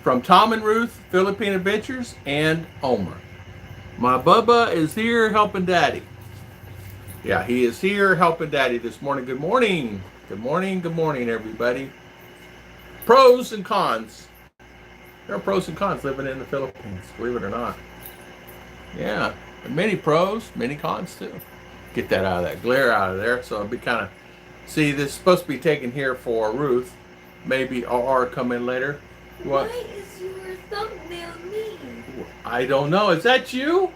from Tom and Ruth, Philippine Adventures, and Omer. My Bubba is here helping Daddy. Yeah, he is here helping Daddy this morning. Good morning. Good morning, everybody. Pros and cons. There are pros and cons living in the Philippines, believe it or not. Yeah, many pros, many cons too. Get that out of that glare out of there. So it'll be kind of, see, this is supposed to be taken here for Ruth. Maybe R come in later. What? Why is your thumbnail me? I don't know. Is that you?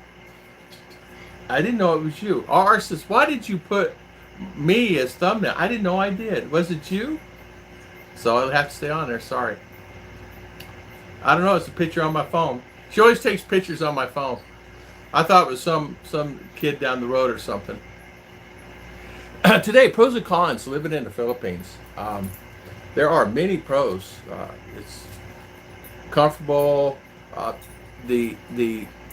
I didn't know it was you. R says, why did you put me as thumbnail? I didn't know I did. Was it you? So I'll have to stay on there. Sorry. I don't know. It's a picture on my phone. She always takes pictures on my phone. I thought it was some kid down the road or something. Today, pros and cons living in the Philippines. There are many pros. It's comfortable. The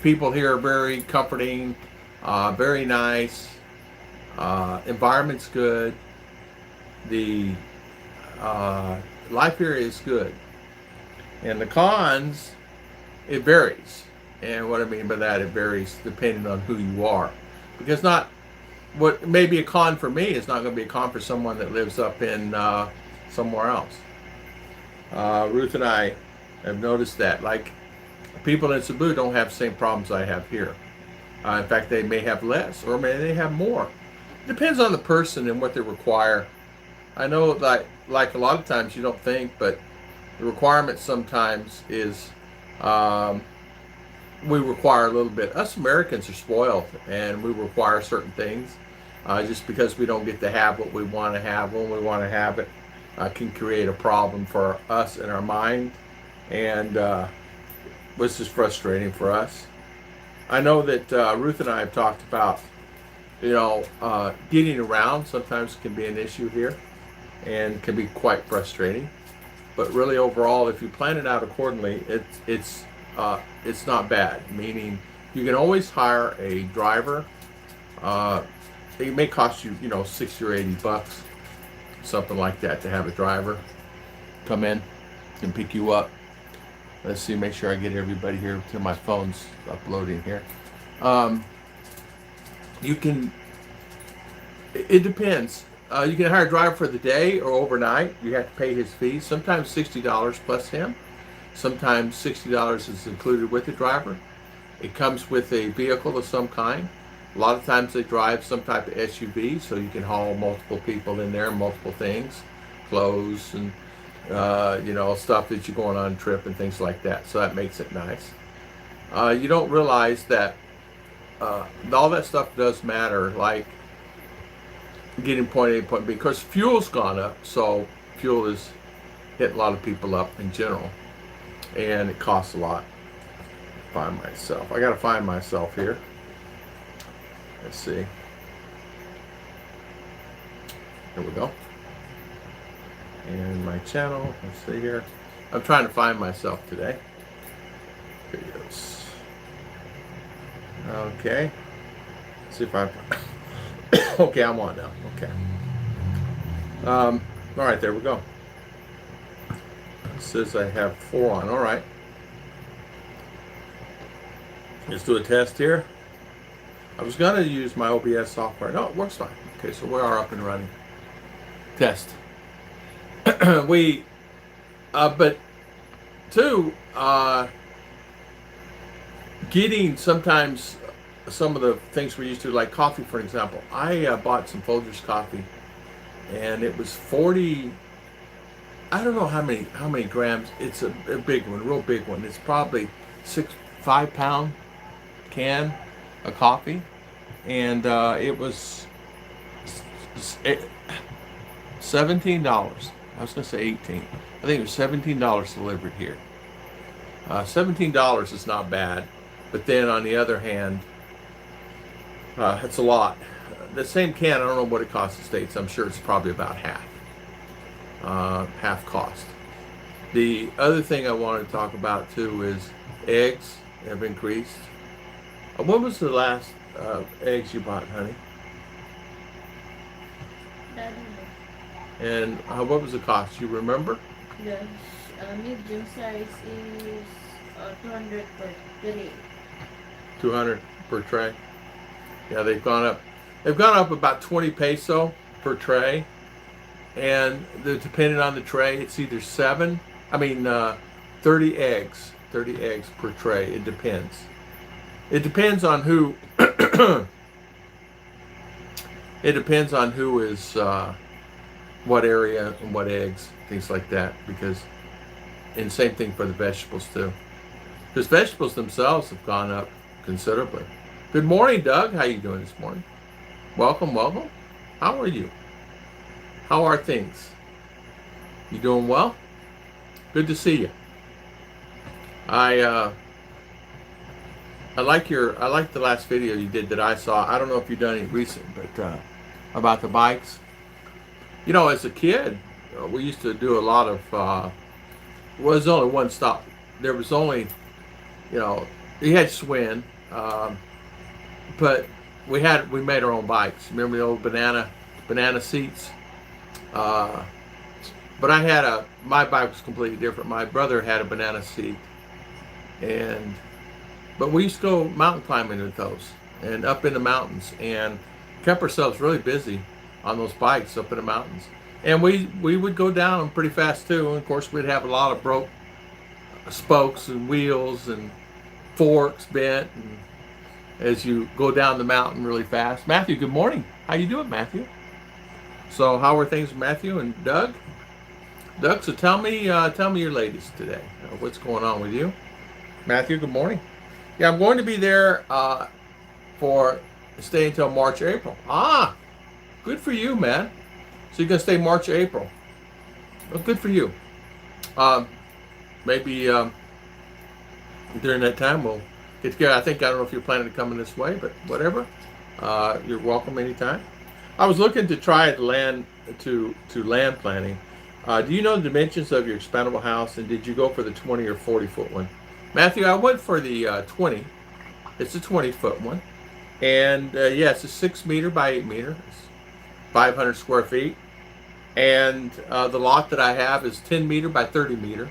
people here are very comforting, very nice. Environment's good. The life here is good. And the cons, it varies. And what I mean by that, it varies depending on who you are. Because not what may be a con for me is not going to be a con for someone that lives up in somewhere else. Ruth and I have noticed that. Like, people in Cebu don't have the same problems I have here. In fact, they may have less, or may they have more. Depends on the person and what they require. I know that, like a lot of times you don't think, but the requirement sometimes is we require a little bit. Us Americans are spoiled, and we require certain things. Just because we don't get to have what we want to have when we want to have it can create a problem for us in our mind, and which is frustrating for us. I know that Ruth and I have talked about, getting around sometimes can be an issue here and can be quite frustrating. But really, overall, if you plan it out accordingly, it's not bad. Meaning, you can always hire a driver. It may cost you, $60 or $80, something like that, to have a driver come in and pick you up. Let's see, make sure I get everybody here to my phone's uploading here. You can. It depends. You can hire a driver for the day or overnight. You have to pay his fees. Sometimes $60 plus him. Sometimes $60 is included with the driver. It comes with a vehicle of some kind. A lot of times they drive some type of SUV, so you can haul multiple people in there, multiple things, clothes and stuff that you're going on a trip and things like that. So that makes it nice. You don't realize that all that stuff does matter, like getting point A to point B, because fuel's gone up. So fuel is hitting a lot of people up in general, and it costs a lot. I gotta find myself here. Let's see. Here we go. And my channel, let's see here. I'm trying to find myself today. Videos. Okay. Let's see if I'm okay, I'm on now. Okay. All right, there we go. It says I have 4 on. All right. Let's do a test here. I was going to use my OBS software. No, it works fine. Okay, so we are up and running. Test. But two, getting sometimes some of the things we're used to, like coffee, for example. I bought some Folgers coffee, and it was 40. I don't know how many grams. It's a big one, a real big one. It's probably 5-pound can of coffee, and it was $17. I was going to say 18. I think it was $17 delivered here. $17 is not bad, but then on the other hand, it's a lot. The same can, I don't know what it costs in the States. I'm sure it's probably about half cost. The other thing I wanted to talk about too is eggs have increased. When was the last eggs you bought, honey? Daddy. And what was the cost? You remember? Yes. medium size is 200 per tray. 200 per tray. Yeah, they've gone up. They've gone up about 20 peso per tray, and depending on the tray, it's either 30 eggs, 30 eggs per tray. It depends. It depends on who. It depends on who is what area and what eggs, things like that. Because, and same thing for the vegetables too. Because vegetables themselves have gone up considerably. Good morning, Doug. How you doing this morning? Welcome, welcome. How are you? How are things? You doing well? Good to see you. I like the last video you did that I saw. I don't know if you've done any recent, but about the bikes. You know, as a kid, we used to do a lot of. Well, there's only one stop. There was only, you had Swin, but we made our own bikes. Remember the old banana seats? But my bike was completely different. My brother had a banana seat, but we used to go mountain climbing with those and up in the mountains and kept ourselves really busy on those bikes up in the mountains. And we would go down them pretty fast too. And of course, we'd have a lot of broke spokes and wheels and forks bent, and as you go down the mountain really fast. Matthew, good morning. How you doing, Matthew? So how are things with Matthew and Doug? Doug, so tell me your latest today. What's going on with you? Matthew, good morning. Yeah, I'm going to be there for stay until March, April. Ah, good for you, man. So you're going to stay March, April. Well, good for you. Maybe during that time we'll get together. I don't know if you're planning to come in this way, but whatever. You're welcome anytime. I was looking to try land planning. Do you know the dimensions of your expandable house, and did you go for the 20 or 40 foot one? Matthew, I went for the 20. It's a 20-foot one. And it's a 6 meter by 8 meter. It's 500 square feet. And the lot that I have is 10 meter by 30 meter.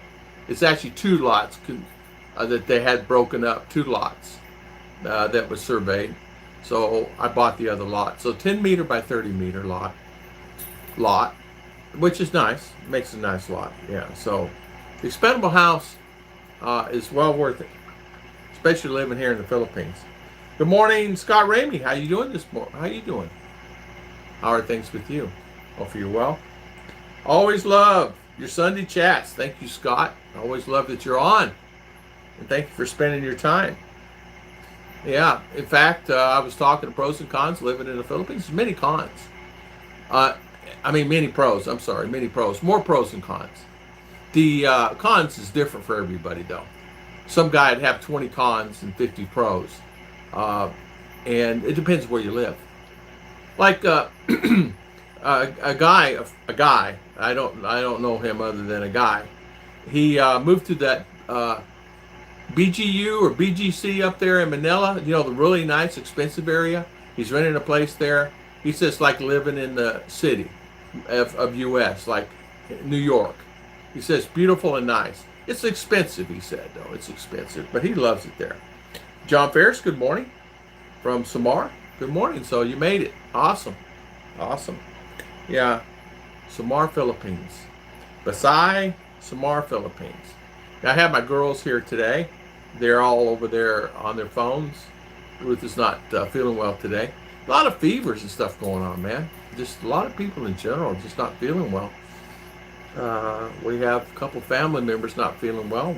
It's actually two lots that they had broken up, two lots that was surveyed. So I bought the other lot. So 10 meter by 30 meter lot, which is nice. Makes a nice lot. Yeah. So the expandable house is well worth it, especially living here in the Philippines. Good morning, Scott Ramey. How you doing this morning? How you doing? How are things with you? Hopefully you're well. Always love your Sunday chats. Thank you, Scott. Always love that you're on, and thank you for spending your time. Yeah, in fact, I was talking to pros and cons living in the Philippines. There's many cons. Many pros. I'm sorry, many pros. More pros than cons. The cons is different for everybody, though. Some guy would have 20 cons and 50 pros, and it depends where you live. Like a guy. I don't know him other than a guy. He moved to that BGU or BGC up there in Manila. You know, the really nice, expensive area. He's renting a place there. He says it's like living in the city of U.S., like New York. He says beautiful and nice. It's expensive, he said, though. It's expensive, but he loves it there. John Ferris, good morning. From Samar, good morning. So you made it. Awesome. Awesome. Yeah. Samar, Philippines. Basay, Samar, Philippines. I have my girls here today. They're all over there on their phones. Ruth is not feeling well today. A lot of fevers and stuff going on, man. Just a lot of people in general just not feeling well. We have a couple family members not feeling well.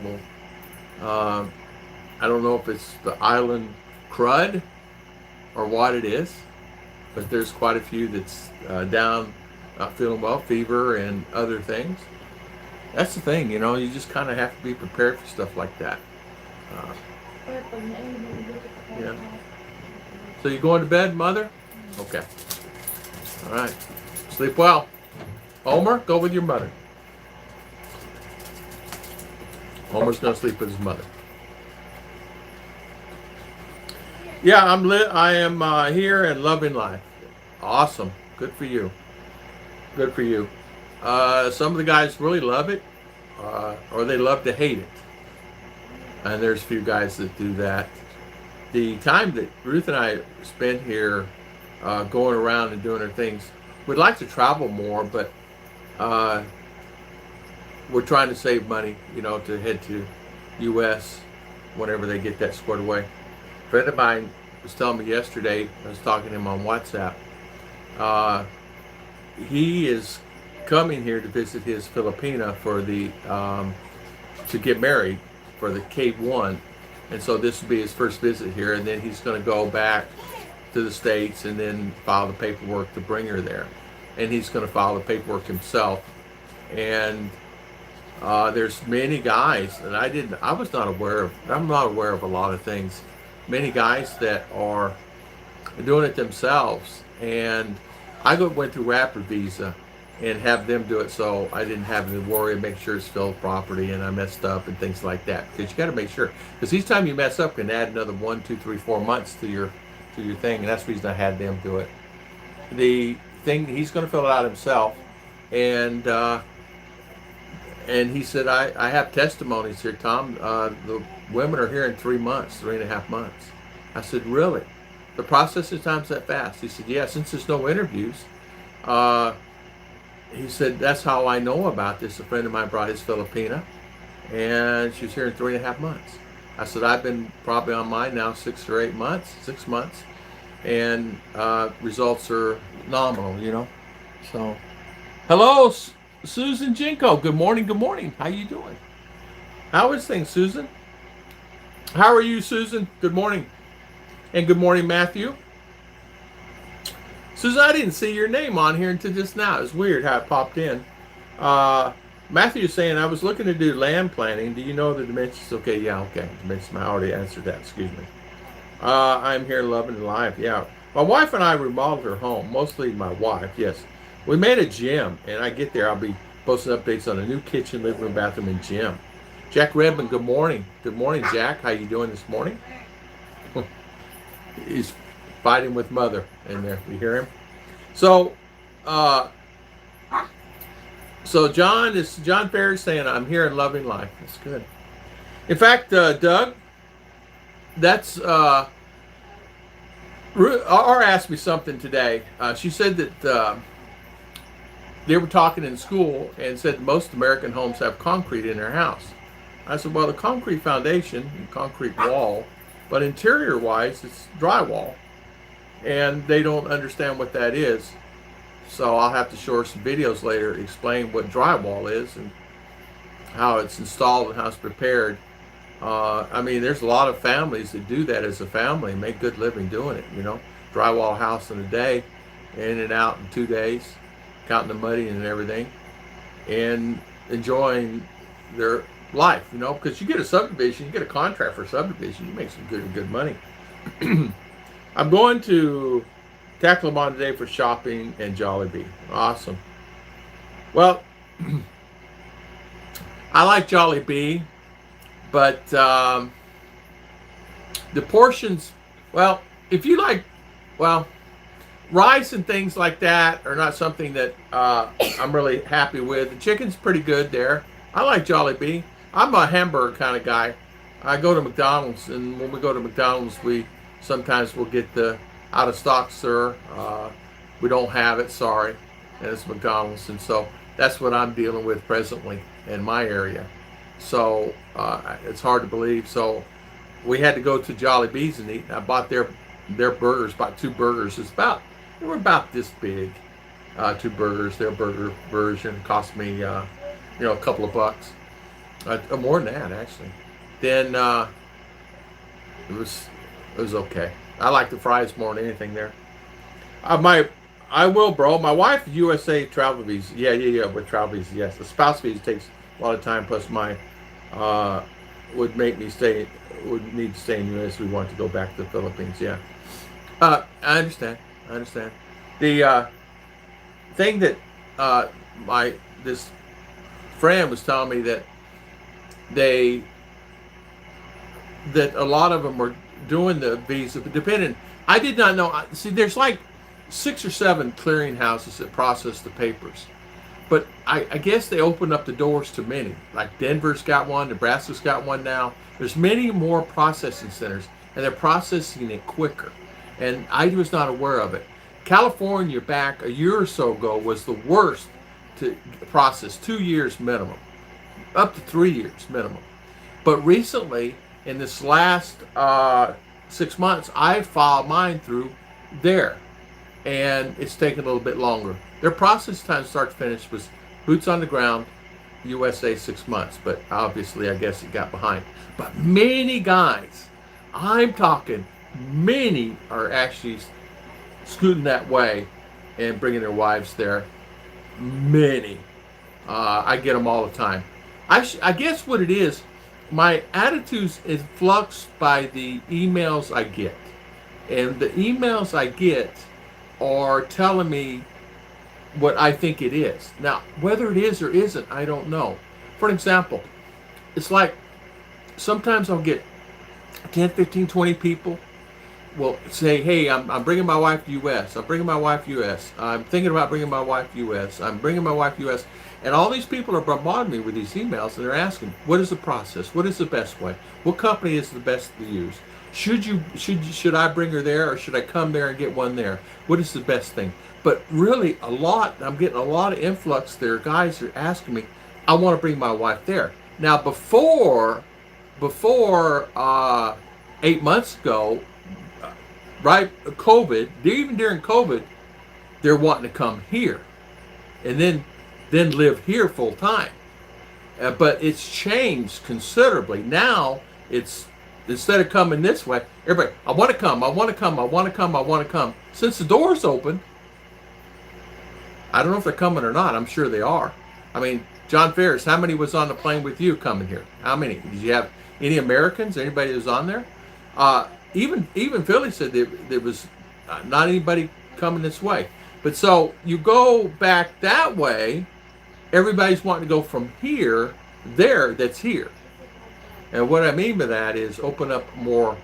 I don't know if it's the island crud or what it is, but there's quite a few that's down, not feeling well, fever and other things. That's the thing, you just kind of have to be prepared for stuff like that. Yeah. So you going to bed, Mother? Okay. All right. Sleep well. Homer, go with your mother. Homer's going to sleep with his mother. Yeah, I am here and loving life. Awesome. Good for you. Good for you. Some of the guys really love it. or they love to hate it. And there's a few guys that do that. The time that Ruth and I spend here going around and doing our things, we'd like to travel more, but we're trying to save money, to head to U.S. whenever they get that squared away. A friend of mine was telling me yesterday, I was talking to him on WhatsApp, he is coming here to visit his filipina for to get married for the K1. And so this will be his first visit here, and then he's going to go back to the States and then file the paperwork to bring her there. And he's going to file the paperwork himself. And there's many guys that I'm not aware of a lot of things. Many guys that are doing it themselves. And I went through Rapid Visa and have them do it, so I didn't have to worry and make sure it's filled properly and I messed up and things like that. Because you got to make sure, because each time you mess up can add another 1, 2, 3, 4 months to your thing, and that's the reason I had them do it. The thing, he's going to fill it out himself, and he said, I have testimonies here, Tom. The women are here in 3 months, 3.5 months. I said, really? The processing time's that fast? He said, yeah, since there's no interviews. He said, that's how I know about this. A friend of mine brought his Filipina, and she's here in 3.5 months. I said, I've been probably on mine now 6 months, and results are nominal, So, hello, Susan Jinko. Good morning, good morning. How you doing? How is things, Susan? How are you, Susan? Good morning. And good morning, Matthew. Susan, I didn't see your name on here until just now. It's weird how it popped in. Matthew's saying, I was looking to do land planning. Do you know the dimensions? Okay, yeah, okay. Dimensions, I already answered that, excuse me. I'm here loving and live, yeah. My wife and I remodeled her home, mostly my wife, yes. We made a gym, and I get there, I'll be posting updates on a new kitchen, living room, bathroom, and gym. Jack Redmond, good morning. Good morning, Jack. How you doing this morning? He's fighting with mother in there. You hear him? So, John Ferry saying, I'm here and loving life. That's good. In fact, Doug, that's R asked me something today. She said that they were talking in school and said most American homes have concrete in their house. I said, well, the concrete foundation, and concrete wall, but interior-wise, it's drywall. And they don't understand what that is. So I'll have to show her some videos later, explain what drywall is and how it's installed and how it's prepared. There's a lot of families that do that as a family and make good living doing it, Drywall house in a day, in and out in 2 days, counting the money and everything, and enjoying their life, because you get a subdivision, you get a contract for a subdivision, you make some good money. I'm going to Tacloban today for shopping and Jollibee. Awesome. Well, I like Jollibee, but the portions, if you like, rice and things like that are not something that I'm really happy with. The chicken's pretty good there. I like Jollibee. I'm a hamburger kind of guy. I go to McDonald's, and when we go to McDonald's, sometimes we'll get the out of stock, sir. We don't have it, sorry. And it's McDonald's, and so that's what I'm dealing with presently in my area. So it's hard to believe. So we had to go to Jollibee's and eat. I bought their burgers, bought 2 burgers. They were about this big. 2 burgers. Their burger version cost me, a couple of bucks. More than that, actually. Then it was okay. I like the fries more than anything there. I will, bro. My wife, USA travel visa. Yeah, with travel visa, yes. The spouse visa takes a lot of time, plus my would need to stay in US. We want to go back to the Philippines, yeah. I understand. The thing that this friend was telling me that a lot of them were doing the visa, but depending, I did not know. See, there's like 6 or 7 clearinghouses that process the papers. But I guess they opened up the doors to many. Like Denver's got one, Nebraska's got one now. There's many more processing centers, and they're processing it quicker. And I was not aware of it. California, back a year or so ago, was the worst to process, 2 years minimum, up to 3 years minimum. But recently, in this last 6 months, I filed mine through there, and it's taken a little bit longer. Their process time start to finish was boots on the ground, USA 6 months, but obviously I guess it got behind. But many guys, I'm talking many, are actually scooting that way and bringing their wives there. Many. I get them all the time. I guess what it is, my attitude's influxed by the emails I get. And the emails I get are telling me what I think it is. Now, whether it is or isn't, I don't know. For an example, it's like sometimes I'll get 10, 15, 20 people will say, hey, I'm bringing my wife to U.S. I'm bringing my wife to U.S. I'm thinking about bringing my wife to U.S. I'm bringing my wife to U.S. And all these people are bombarding me with these emails, and they're asking, what is the process? What is the best way? What company is the best to use? Should I bring her there, or should I come there and get one there? What is the best thing? But really, I'm getting a lot of influx there. Guys are asking me, I want to bring my wife there. Now, before 8 months ago, right, COVID, even during COVID, they're wanting to come here and then live here full time. But it's changed considerably. Now it's, instead of coming this way, everybody, I want to come, I want to come, I want to come, I want to come. Since the door's open, I don't know if they're coming or not. I'm sure they are. I mean, John Ferris, how many was on the plane with you coming here? How many? Did you have any Americans? Anybody that was on there? Even Philly said there was not anybody coming this way. But so you go back that way, everybody's wanting to go from here, there, that's here. And what I mean by that is open up more,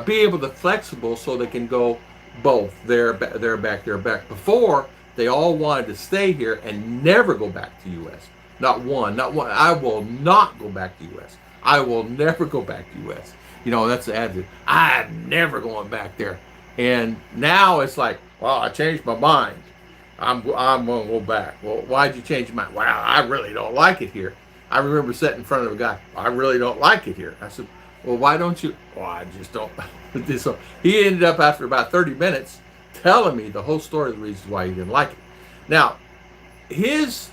be able to flexible so they can go both, there, back. Before, they all wanted to stay here and never go back to U.S. Not one. I will not go back to U.S. I will never go back to U.S. You know, that's the attitude. I'm never going back there. And now it's like, well, I changed my mind. I'm going to go back. Well, why'd you change your mind? Well, I really don't like it here. I remember sitting in front of a guy. I really don't like it here. I said, well, why don't you? Well, I just don't. So he ended up, after about 30 minutes, telling me the whole story of the reasons why he didn't like it. Now, his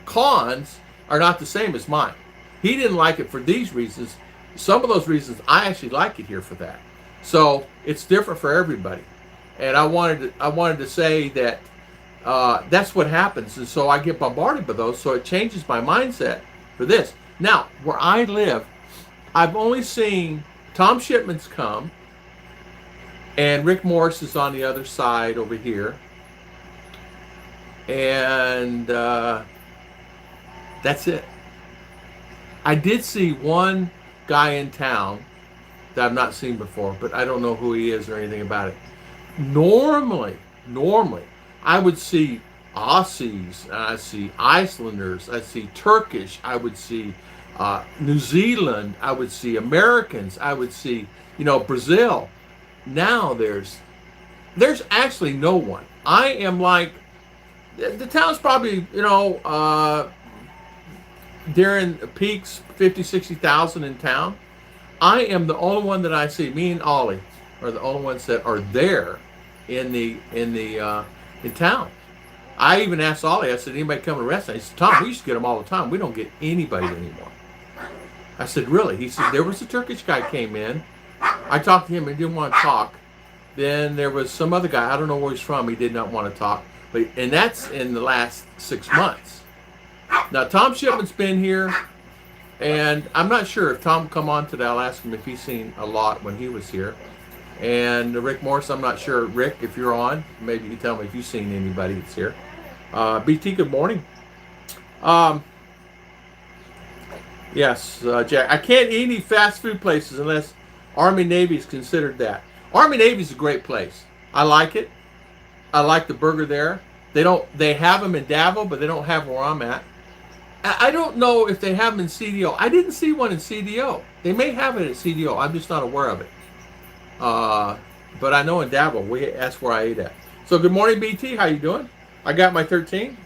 cons are not the same as mine. He didn't like it for these reasons. Some of those reasons, I actually like it here for that. So it's different for everybody. And I wanted to say that that's what happens. And so I get bombarded by those. So it changes my mindset for this. Now, where I live, I've only seen Tom Shipman's come, and Rick Morris is on the other side over here. And that's it. I did see one guy in town that I've not seen before, but I don't know who he is or anything about it. Normally, I would see Aussies, I see Icelanders, I see Turkish, I would see New Zealand, I would see Americans, I would see, Brazil. Now there's actually no one. I am like, the town's probably, during peaks, 50, 60,000 in town. I am the only one that I see. Me and Ollie are the only ones that are there in town. I even asked Ollie, I said, anybody come to the restaurant? He said, Tom, we used to get them all the time. We don't get anybody anymore. I said, really? He said, there was a Turkish guy came in. I talked to him, he didn't want to talk. Then there was some other guy, I don't know where he's from, he did not want to talk. And that's in the last 6 months. Now, Tom Shipman's been here, and I'm not sure if Tom come on today. I'll ask him if he's seen a lot when he was here. And Rick Morris, I'm not sure. Rick, if you're on, maybe you can tell me if you've seen anybody that's here. BT, good morning. Yes, Jack. I can't eat any fast food places unless Army Navy is considered that. Army Navy is a great place. I like it. I like the burger there. They have them in Davil, but they don't have where I'm at. I don't know if they have them in CDO. I didn't see one in CDO. They may have it at CDO. I'm just not aware of it. But I know in Davil, that's where I ate at. So good morning, BT. How you doing? I got my 13.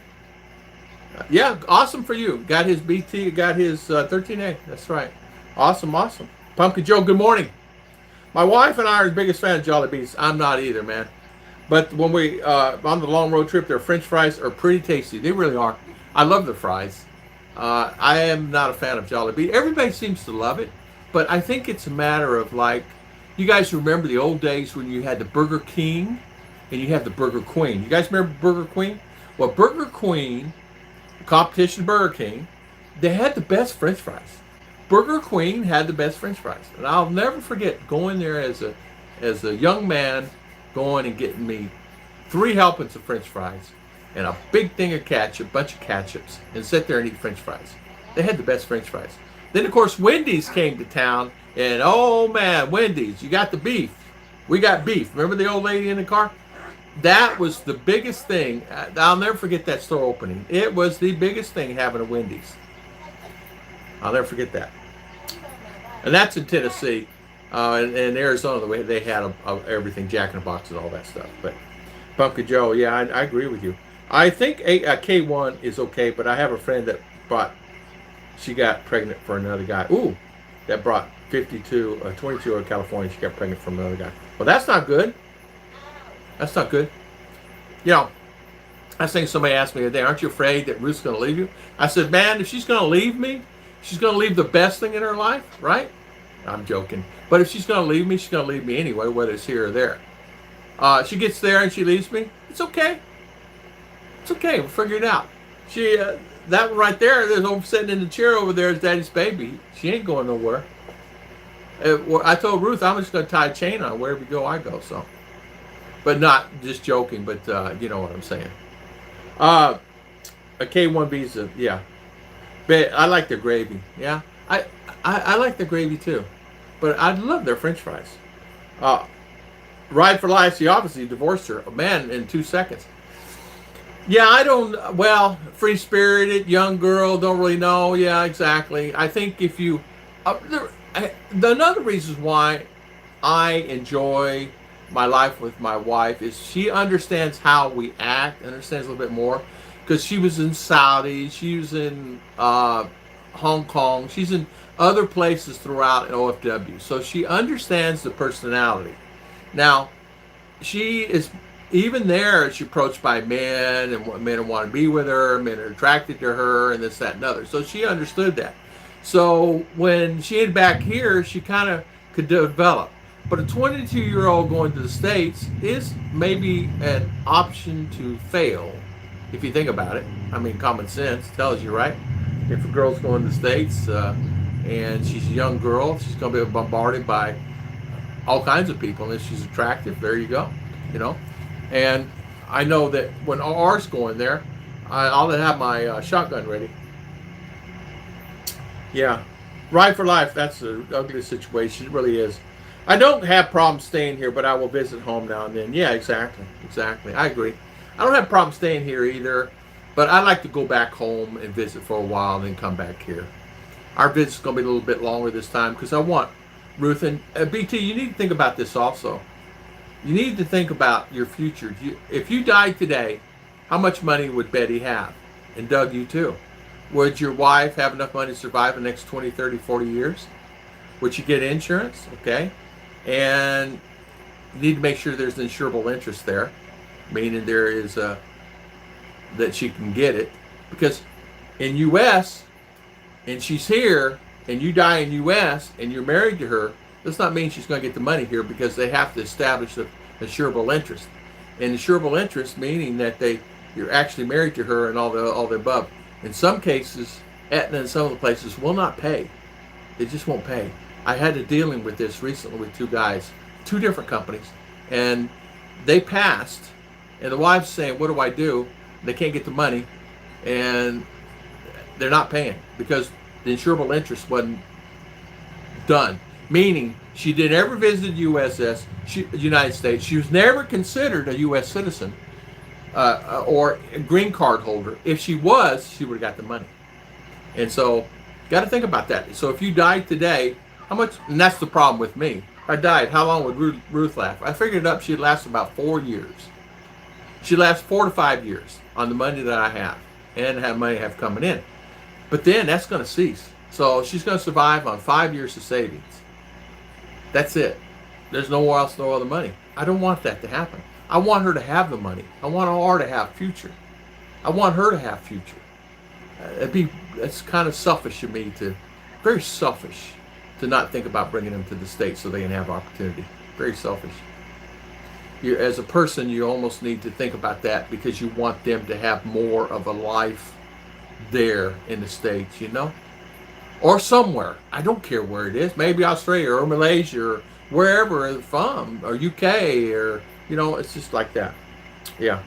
Yeah, awesome for you. Got his BT, got his 13A. That's right. Awesome, awesome. Pumpkin Joe, good morning. My wife and I are the biggest fan of Jollibees. I'm not either, man. But when we on the long road trip, their French fries are pretty tasty. They really are. I love their fries. I am not a fan of Jollibee. Everybody seems to love it, but I think it's a matter of like, you guys remember the old days when you had the Burger King and you had the Burger Queen. You guys remember Burger Queen? Well, Burger Queen, competition Burger King, they had the best French fries. Burger Queen had the best French fries, and I'll never forget going there as a young man, going and getting me 3 helpings of French fries and a big thing of ketchup, bunch of ketchups, and sit there and eat French fries. They had the best French fries. Then of course Wendy's came to town, and oh man, Wendy's, you got the beef. We got beef. Remember the old lady in the car? That was the biggest thing. I'll never forget that store opening. It was the biggest thing having a Wendy's. I'll never forget that. And that's in Tennessee. In Arizona, the way they had everything, Jack in the Box and all that stuff. But Pumpkin Joe, yeah, I agree with you. I think a K1 is okay, but I have a friend that she got pregnant for another guy. Ooh, that brought 22 out of California. She got pregnant from another guy. Well, that's not good. That's not good. You know, I think somebody asked me today, aren't you afraid that Ruth's going to leave you? I said, man, if she's going to leave me, she's going to leave the best thing in her life, right? I'm joking. But if she's going to leave me, she's going to leave me anyway, whether it's here or there. She gets there and she leaves me. It's okay. It's okay. We'll figure it out. That one right there, there's sitting in the chair over there is Daddy's baby. She ain't going nowhere. I told Ruth I'm just going to tie a chain on wherever you go, I go. So, but not just joking. But you know what I'm saying. A K1B's, yeah. But I like their gravy. Yeah, I like the gravy too. But I love their French fries. Ride for Life, she obviously divorced her. Man, in 2 seconds. Yeah, I don't, well, free-spirited, young girl, don't really know. Yeah, exactly. I think if you, another reason why I enjoy my life with my wife is she understands how we act, understands a little bit more. Because she was in Saudi, she was in Hong Kong, she's in other places throughout OFW. So she understands the personality. Now, she is, even there, she's approached by men, and men want to be with her, men are attracted to her, and this, that, and other. So she understood that. So when she had back here, she kind of could develop. But a 22-year-old going to the States is maybe an option to fail, if you think about it. I mean, common sense tells you, right? If a girl's going to the States and she's a young girl, she's going to be bombarded by all kinds of people, and if she's attractive, there you go, you know. And I know that when ours going there, I'll have my shotgun ready. Yeah, Ride for Life, that's the ugliest situation, it really is. I don't have problems staying here, but I will visit home now and then. Yeah, exactly, I agree. I don't have problems staying here either, but I like to go back home and visit for a while and then come back here. Our visit's going to be a little bit longer this time because I want Ruth and BT, you need to think about this also. You need to think about your future. If you died today, how much money would Betty have? And Doug, you too. Would your wife have enough money to survive the next 20, 30, 40 years? Would you get insurance? Okay. And you need to make sure there's an insurable interest there, meaning there is that she can get it. Because in U.S., and she's here, and you die in U.S., and you're married to her, does not mean she's going to get the money here because they have to establish the insurable interest. And insurable interest meaning that you're actually married to her and all the above. In some cases, Aetna and some of the places will not pay. They just won't pay. I had a dealing with this recently with 2 guys, 2 different companies, and they passed, and the wife's saying, what do I do? They can't get the money, and they're not paying because the insurable interest wasn't done. Meaning, she didn't ever visit USS, United States. She was never considered a U.S. citizen. or a green card holder. If she was, she would have got the money. And so, got to think about that. So if you died today, how much? And that's the problem with me. If I died, how long would Ruth last? I figured it up. She'd last about 4 years. She'd last 4 to 5 years on the money that I have and have money I have coming in. But then that's going to cease. So she's going to survive on 5 years of savings. That's it. There's nowhere else, no other money. I don't want that to happen. I want her to have the money. I want her to have future. I want her to have future. It's kind of selfish of me very selfish to not think about bringing them to the States so they can have opportunity. Very selfish. As a person, you almost need to think about that because you want them to have more of a life there in the States, or somewhere. I don't care where it is. Maybe Australia or Malaysia or wherever they're from, or UK, or it's just like that. Yeah.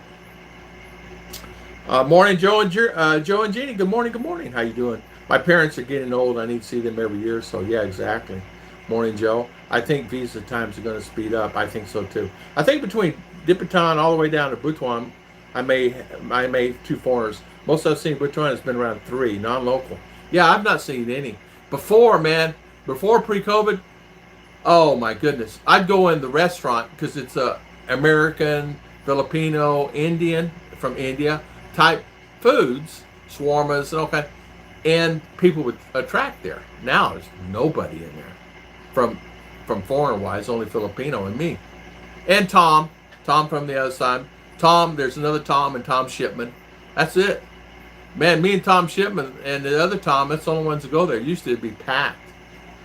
Morning, Joe and Jeannie. Good morning. Good morning. How you doing? My parents are getting old. I need to see them every year. So yeah, exactly. Morning, Joe. I think visa times are going to speed up. I think so too. I think between Dipitan all the way down to Butuan, I made 2 foreigners. Most I've seen Butuan has been around 3 non-local. Yeah, I've not seen any before, man. Before pre-COVID. Oh my goodness, I'd go in the restaurant because it's a American, Filipino, Indian from India type foods, shawarmas, and all kind, and people would attract there. Now there's nobody in there from foreigner wise, only Filipino and me, and Tom from the other side. There's another Tom and Tom Shipman. That's it, man. Me and Tom Shipman and the other Tom. That's the only ones that go there. Used to be packed.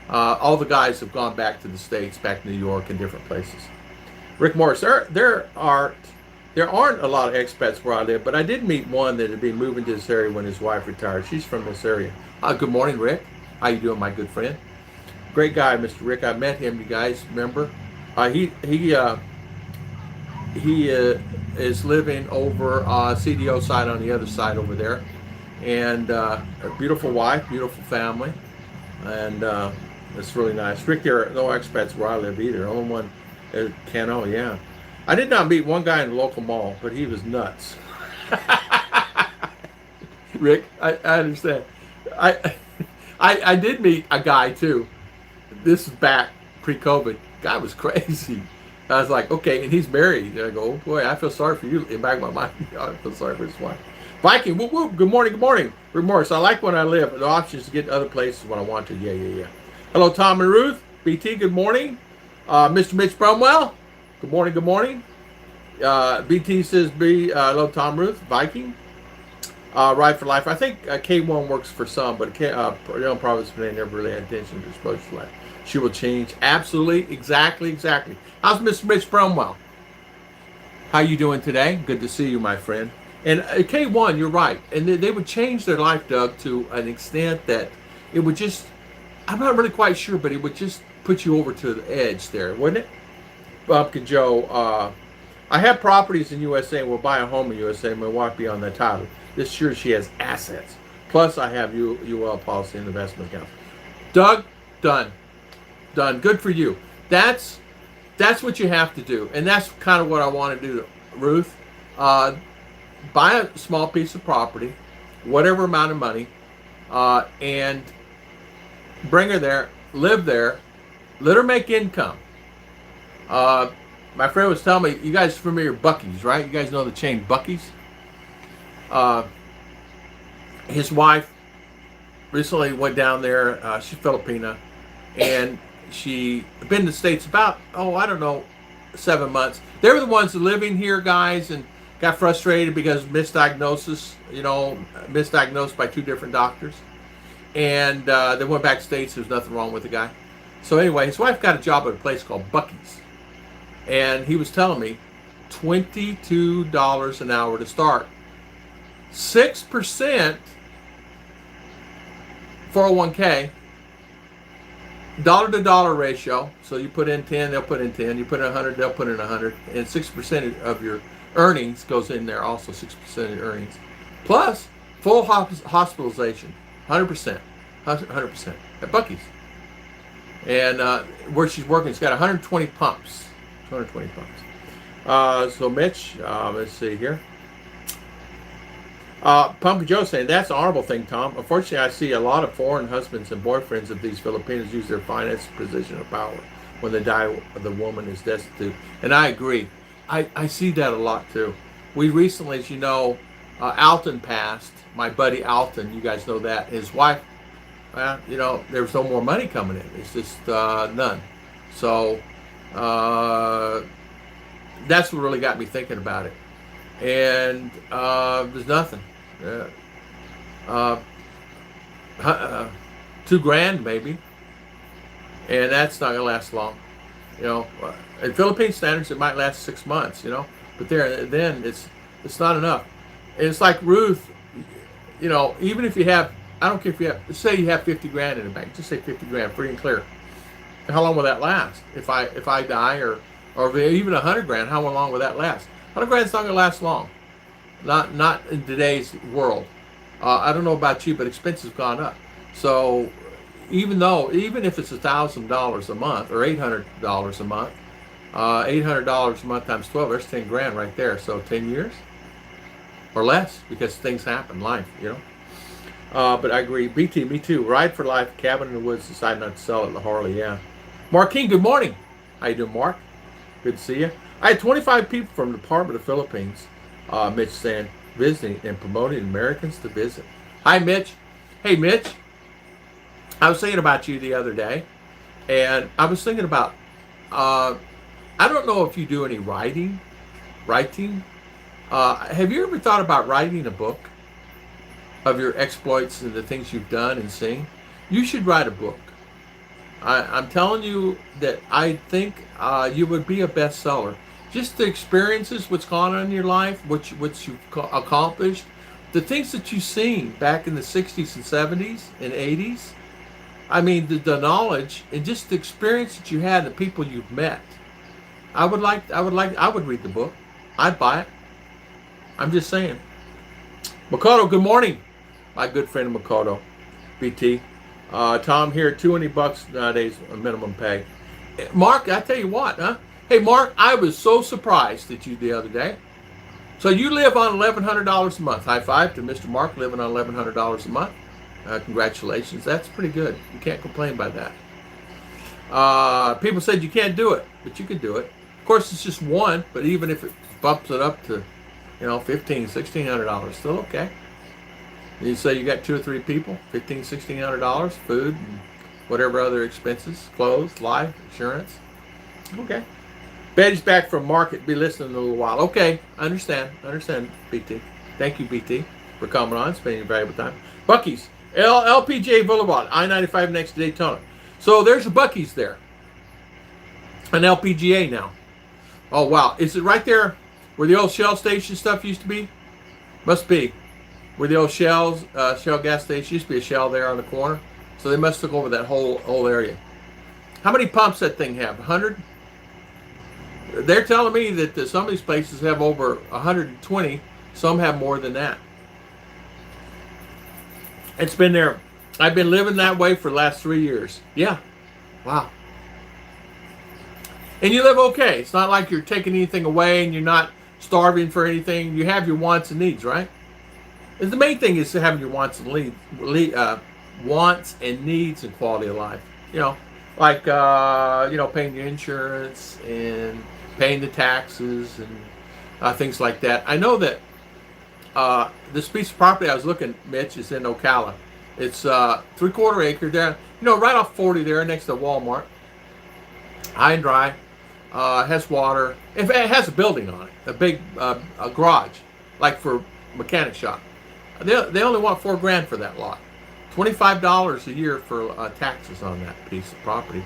All the guys have gone back to the States, back to New York and different places. Rick Morris, there aren't a lot of expats where I live, but I did meet one that would be moving to this area when his wife retired. She's from this area. Good morning, Rick. How you doing, my good friend? Great guy, Mr. Rick. I met him. You guys remember? He is living over CDO side on the other side over there, and a beautiful wife, beautiful family, and it's really nice. Rick, there are no expats where I live either. Only one at Cano, yeah. I did not meet one guy in the local mall, but he was nuts. Rick, I understand. I did meet a guy too. This is back pre-COVID. Guy was crazy. I was like, okay, and he's married. And I go, oh boy, I feel sorry for you. In the back of my mind, I feel sorry for his wife. Viking, whoop whoop. Good morning. Remorse. I like when I live. The options to get to other places when I want to. Yeah. Hello, Tom and Ruth. BT, good morning. Mr. Mitch Brumwell, good morning. BT says, hello, Tom, Ruth. Viking. Ride for Life. I think K1 works for some, but Providence never really had attention to her social life. She will change. Absolutely. Exactly. How's Mr. Mitch Brumwell? How you doing today? Good to see you, my friend. And K1, you're right. And they would change their life, Doug, to an extent that it would just, I'm not really quite sure, but it would just put you over to the edge there, wouldn't it? Bumpkin Joe, I have properties in USA and we'll buy a home in USA and my wife be on that title. This sure she has assets. Plus I have UL policy and investment accounts. Doug, done. Good for you. That's what you have to do. And that's kind of what I want to do, Ruth. Buy a small piece of property, whatever amount of money, and bring her there, live there, let her make income. My friend was telling me, you guys are familiar with Buc-ee's, right? You guys know the chain Buc-ee's? His wife recently went down there. She's Filipina, and she been in the States about, 7 months. They were the ones living here, guys, and got frustrated because misdiagnosed by 2 different doctors. And they went back to States. There's nothing wrong with the guy. So anyway, his wife got a job at a place called Buc-ee's. And he was telling me $22 an hour to start. 6% 401k, dollar to dollar ratio. So you put in 10, they'll put in 10. You put in 100, they'll put in 100. And 6% of your earnings goes in there also, 6% of your earnings. Plus full hospitalization, 100%. 100% at Buc-ee's. And where she's working, it's got 120 pumps. 120 pumps. So Mitch, let's see here. Pumpkin Joe saying, that's an honorable thing, Tom. Unfortunately, I see a lot of foreign husbands and boyfriends of these Filipinos use their finance position of power when they die, the woman is destitute. And I agree. I see that a lot too. We recently, as you know, Alton passed. My buddy Alton, you guys know that. His wife, there was no more money coming in. It's just none. So that's what really got me thinking about it. And there's nothing. Uh, $2,000 maybe, and that's not gonna last long. In Philippine standards, it might last 6 months. But then it's not enough. And it's like Ruth. Even if you have, I don't care if you have, say you have 50 grand in the bank. Just say 50 grand, free and clear. How long will that last? If I die, or even 100 grand, how long will that last? 100 grand's not gonna last long. Not in today's world. I don't know about you, but expenses have gone up. So even if it's $1,000 a month or $800 a month, $800 a month times 12, there's 10 grand right there. So 10 years or less, because things happen, life. But I agree. BT, me too. Ride for life, cabin in the woods. Decide not to sell it. La Harley, yeah. Marquine, good morning. How you doing, Mark? Good to see you. I had 25 people from the Department of Philippines. Mitch saying, visiting and promoting Americans to visit. Hi, Mitch. Hey, Mitch. I was thinking about you the other day, and I was thinking about, I don't know if you do any writing. Have you ever thought about writing a book of your exploits and the things you've done and seen? You should write a book. I'm telling you that I think you would be a bestseller. Just the experiences, what's gone on in your life, what you've accomplished, the things that you've seen back in the 60s and 70s and 80s. I mean, the knowledge and just the experience that you had, the people you've met. I would read the book. I'd buy it. I'm just saying. Makoto, good morning. My good friend Makoto, BT. Tom here, $200 nowadays, minimum pay. Mark, I tell you what, huh? Hey, Mark, I was so surprised at you the other day. So you live on $1,100 a month. High five to Mr. Mark living on $1,100 a month. Congratulations. That's pretty good. You can't complain by that. People said you can't do it, but you can do it. Of course, it's just one, but even if it bumps it up to, $1,500, $1,600, still okay. You say you got 2 or 3 people, $1,500, $1,600, food, and whatever other expenses, clothes, life, insurance. Okay. Betty's back from market. Be listening in a little while. Okay, I understand, BT. Thank you, BT, for coming on, spending your valuable time. Buc-ee's, LPGA Boulevard, I-95 next to Daytona. So there's a Buc-ee's there. An LPGA now. Oh, wow. Is it right there where the old Shell station stuff used to be? Must be. Where the old Shell gas station used to be, a Shell there on the corner. So they must have took over that whole area. How many pumps that thing have? 100? They're telling me that some of these places have over 120. Some have more than that. It's been there. I've been living that way for the last 3 years. Yeah. Wow. And you live okay. It's not like you're taking anything away and you're not starving for anything. You have your wants and needs, right? And the main thing is having your wants and needs and quality of life. Like paying your insurance and paying the taxes and things like that. I know that this piece of property I was looking, Mitch, is in Ocala. It's 3/4 acre there, right off 40 there next to Walmart. High and dry. Has water. It has a building on it, a big a garage, like for mechanic shop. They only want $4,000 for that lot. $25 a year for taxes on that piece of property.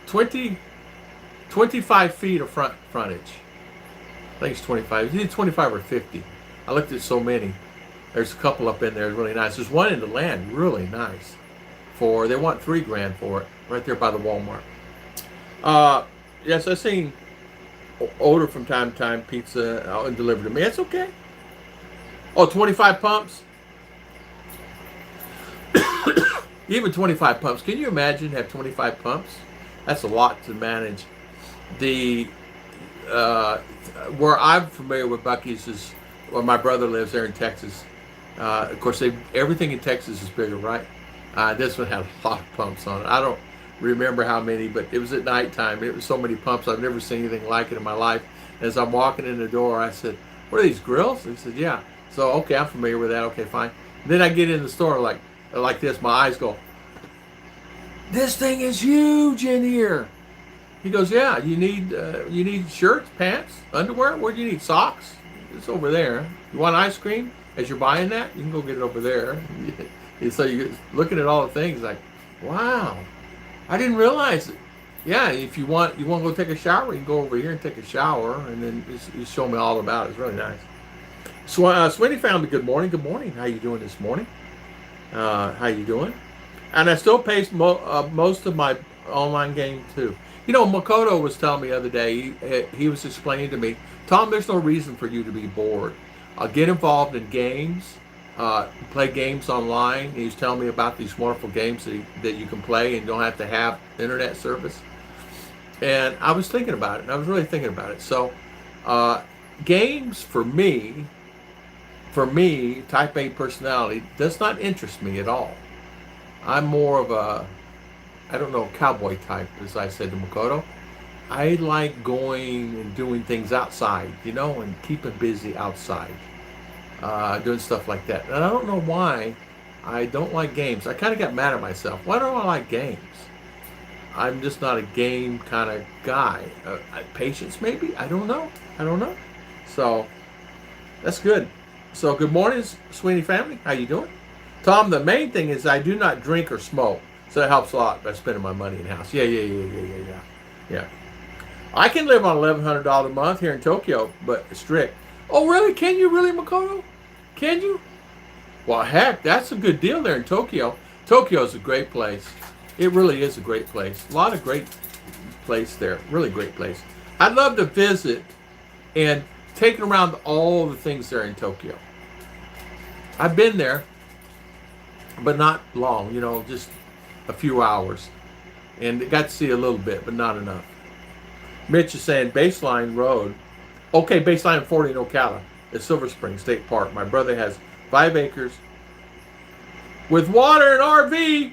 25 feet of frontage. I think it's 25. It's either 25 or 50. I looked at so many. There's a couple up in there really nice. There's one in the land really nice. They want $3,000 for it, right there by the Walmart. Yes, I've seen order from time to time pizza and delivered to me. That's okay. Oh, 25 pumps? Even 25 pumps. Can you imagine have 25 pumps? That's a lot to manage. uh, where I'm familiar with Buc-ee's is where my brother lives there in Texas. Of course, everything in Texas is bigger, right? This one had a lot of pumps on it. I don't remember how many, but it was at nighttime. It was so many pumps. I've never seen anything like it in my life. As I'm walking in the door, I said, "What are these grills?" He said, "Yeah." So okay, I'm familiar with that. Okay, fine. Then I get in the store like this. My eyes go, "This thing is huge in here." He goes, "Yeah, you need shirts, pants, underwear. What do you need? Socks? It's over there. You want ice cream? As you're buying that, you can go get it over there." And so you're looking at all the things like, wow, I didn't realize it. Yeah, if you want to go take a shower, you can go over here and take a shower, and then you show me all about it. It's really nice. So, Sweeney family, good morning. Good morning. How you doing this morning? How you doing? And I still pace most of my online game too. You know, Makoto was telling me the other day, he was explaining to me, Tom, there's no reason for you to be bored. Get involved in games, play games online. He was telling me about these wonderful games that you can play and you don't have to have internet service. And I was thinking about it, and I was really thinking about it. So, games for me, type A personality, does not interest me at all. I'm more of a, I don't know, cowboy type, as I said to Makoto. I like going and doing things outside, and keeping busy outside, doing stuff like that. And I don't know why I don't like games. I kind of got mad at myself. Why don't I like games? I'm just not a game kind of guy. Patience, maybe? I don't know. So, that's good. So, good morning, Sweeney family. How you doing? Tom, the main thing is I do not drink or smoke. So that helps a lot by spending my money in house. Yeah. I can live on $1,100 a month here in Tokyo, but strict. Oh, really? Can you really, Makoto? Can you? Well, heck, that's a good deal there in Tokyo. Tokyo is a great place. It really is a great place. A lot of great place there. Really great place. I'd love to visit and take around all the things there in Tokyo. I've been there, but not long, just a few hours. And got to see a little bit, but not enough. Mitch is saying Baseline Road. Okay, Baseline 40 in Ocala at Silver Spring State Park. My brother has 5 acres with water and RV.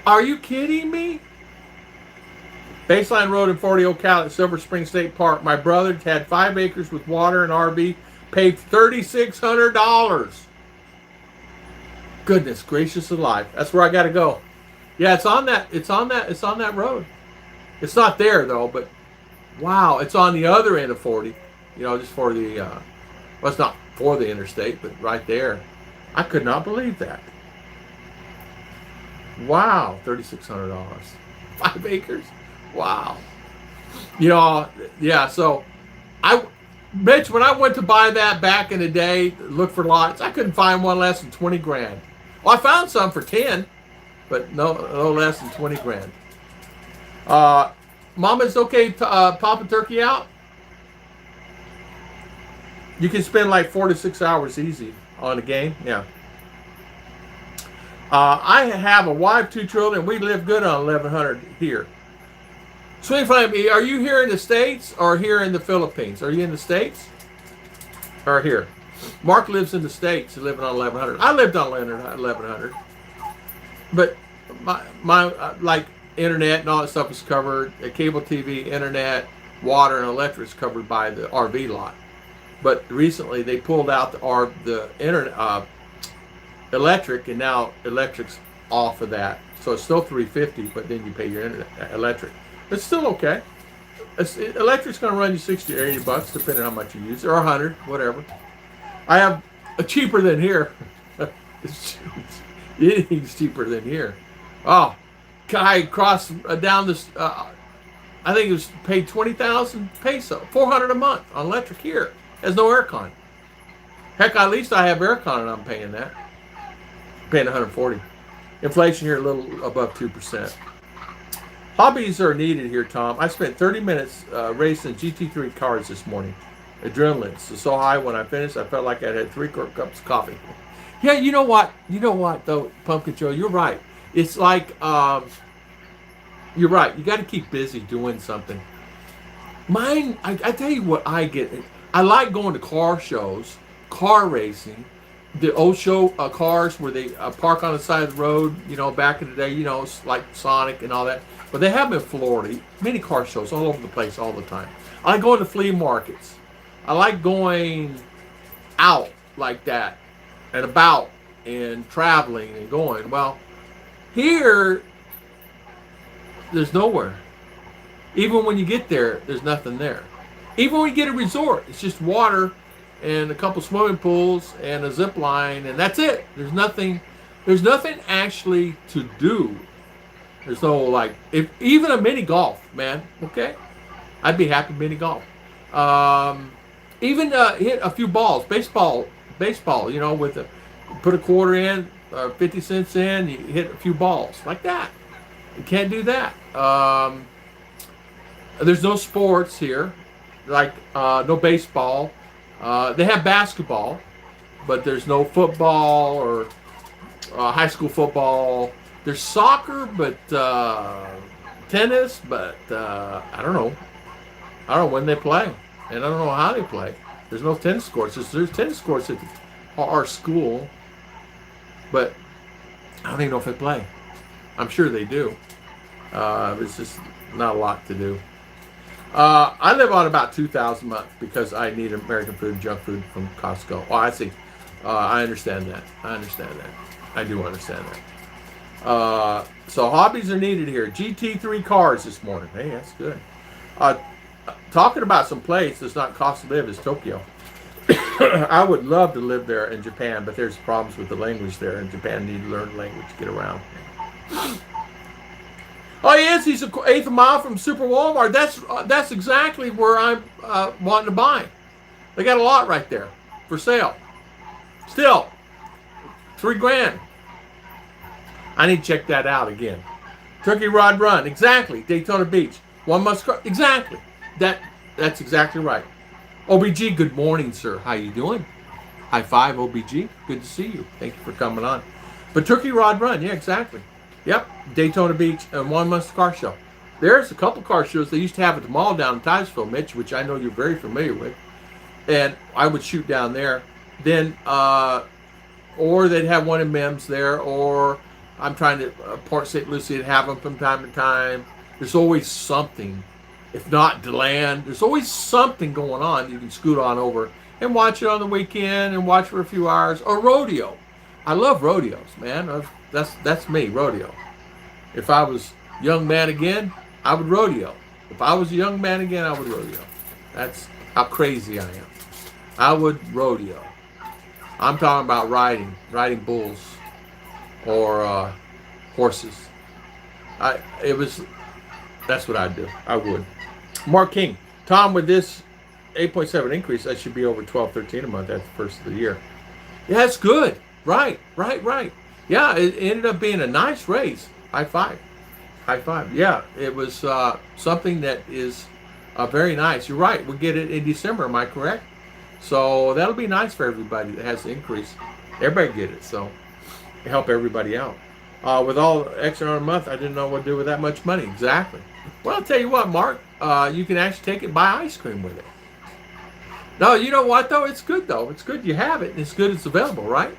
Are you kidding me? Baseline Road in 40 Ocala at Silver Spring State Park. My brother had 5 acres with water and RV. Paid $3,600. Goodness gracious alive! That's where I got to go. Yeah, it's on that road. It's not there though, but wow, it's on the other end of 40. Just for the well, it's not for the interstate, but right there. I could not believe that. Wow, $3,600, 5 acres. Wow. Yeah. So Mitch, when I went to buy that back in the day, look for lots, I couldn't find one less than 20 grand. Well, I found some for 10, but no less than 20 grand. Mama, it's okay to pop a turkey out? You can spend like 4 to 6 hours easy on a game. Yeah. I have a wife, 2 children. We live good on 1,100 here. Swing family, are you here in the States or here in the Philippines? Are you in the States or here? Mark lives in the States, living on 1,100. I lived on 1,100, but my like internet and all that stuff is covered. Cable TV, internet, water, and electric is covered by the RV lot. But recently they pulled out the internet electric, and now electric's off of that. So it's still $350, but then you pay your internet electric. It's still okay. Electric's going to run you $60 or $80, depending on how much you use, or 100, whatever. I have a cheaper than here. Anything's cheaper than here. Oh, guy crossed down this. I think it was paid 20,000 peso, 400 a month on electric here. Has no aircon. Heck, at least I have aircon, and I'm paying that. Paying 140. Inflation here a little above 2%. Hobbies are needed here, Tom. I spent 30 minutes racing GT3 cars this morning. Adrenaline so high when I finished, I felt like I had 3 cups of coffee. Yeah, you know what? Though, Pumpkin Joe, you're right. It's like You're right. You got to keep busy doing something. Mine, I tell you what I get. I like going to car shows, car racing, the old show cars where they park on the side of the road. You know, back in the day, you know, like Sonic and all that. But they have them in Florida. Many car shows all over the place all the time. I like going to flea markets. I like going out like that and about and traveling and going. Well, here, there's nowhere. Even when you get there, there's nothing there. Even when you get a resort, it's just water and a couple swimming pools and a zip line, and that's it. There's nothing. There's nothing actually to do. There's no like, if even a mini golf, man. Okay, I'd be happy mini golf. Even hit a few balls, baseball. You know, with put a quarter in, 50 cents in, you hit a few balls like that. You can't do that. There's no sports here, like no baseball. They have basketball, but there's no football or high school football. There's soccer, but tennis, but I don't know. I don't know when they play, and I don't know how they play. There's no tennis courts. There's tennis courts at our school, but I don't even know if they play. I'm sure they do. It's just not a lot to do. I live on about $2,000 a month because I need American food, junk food from Costco. Oh, I see. I understand that. I do understand that. So hobbies are needed here. GT3 cars this morning. Hey, that's good. Talking about some place that's not cost to live is Tokyo. I would love to live there in Japan, but there's problems with the language there. In Japan, you need to learn the language to get around. Oh yes, he's an eighth of a mile from Super Walmart. That's exactly where I'm wanting to buy. They got a lot right there for sale. Still, $3,000. I need to check that out again. Turkey Rod Run, exactly. Daytona Beach. One must exactly. That's exactly right. OBG, good morning, sir. How you doing? High five, OBG. Good to see you. Thank you for coming on. But Turkey Rod Run, yeah, exactly. Yep, Daytona Beach and One Must Car Show. There's a couple car shows they used to have at the mall down in Titusville, Mitch, which I know you're very familiar with. And I would shoot down there. Then, or they'd have one in Mims there, or I'm trying to, Port St. Lucie would have them from time to time. There's always something. If not DeLand, there's always something going on. You can scoot on over and watch it on the weekend and watch for a few hours. Or rodeo. I love rodeos, man. That's me, rodeo. If I was a young man again, I would rodeo. If I was a young man again, I would rodeo. That's how crazy I am. I would rodeo. I'm talking about riding bulls or horses. That's what I'd do. I would. Mark King, Tom, with this 8.7 increase, I should be over 12, 13 a month at the first of the year. Yeah, that's good. Right. Yeah, it ended up being a nice raise. High five. Yeah, it was something that is very nice. You're right. We'll get it in December. Am I correct? So that'll be nice for everybody that has the increase. Everybody get it. So help everybody out. With all extra on a month, I didn't know what to do with that much money. Exactly. Well, I'll tell you what, Mark. You can actually take it and buy ice cream with it. No, you know what though? It's good though. It's good you have it, and it's good it's available, right?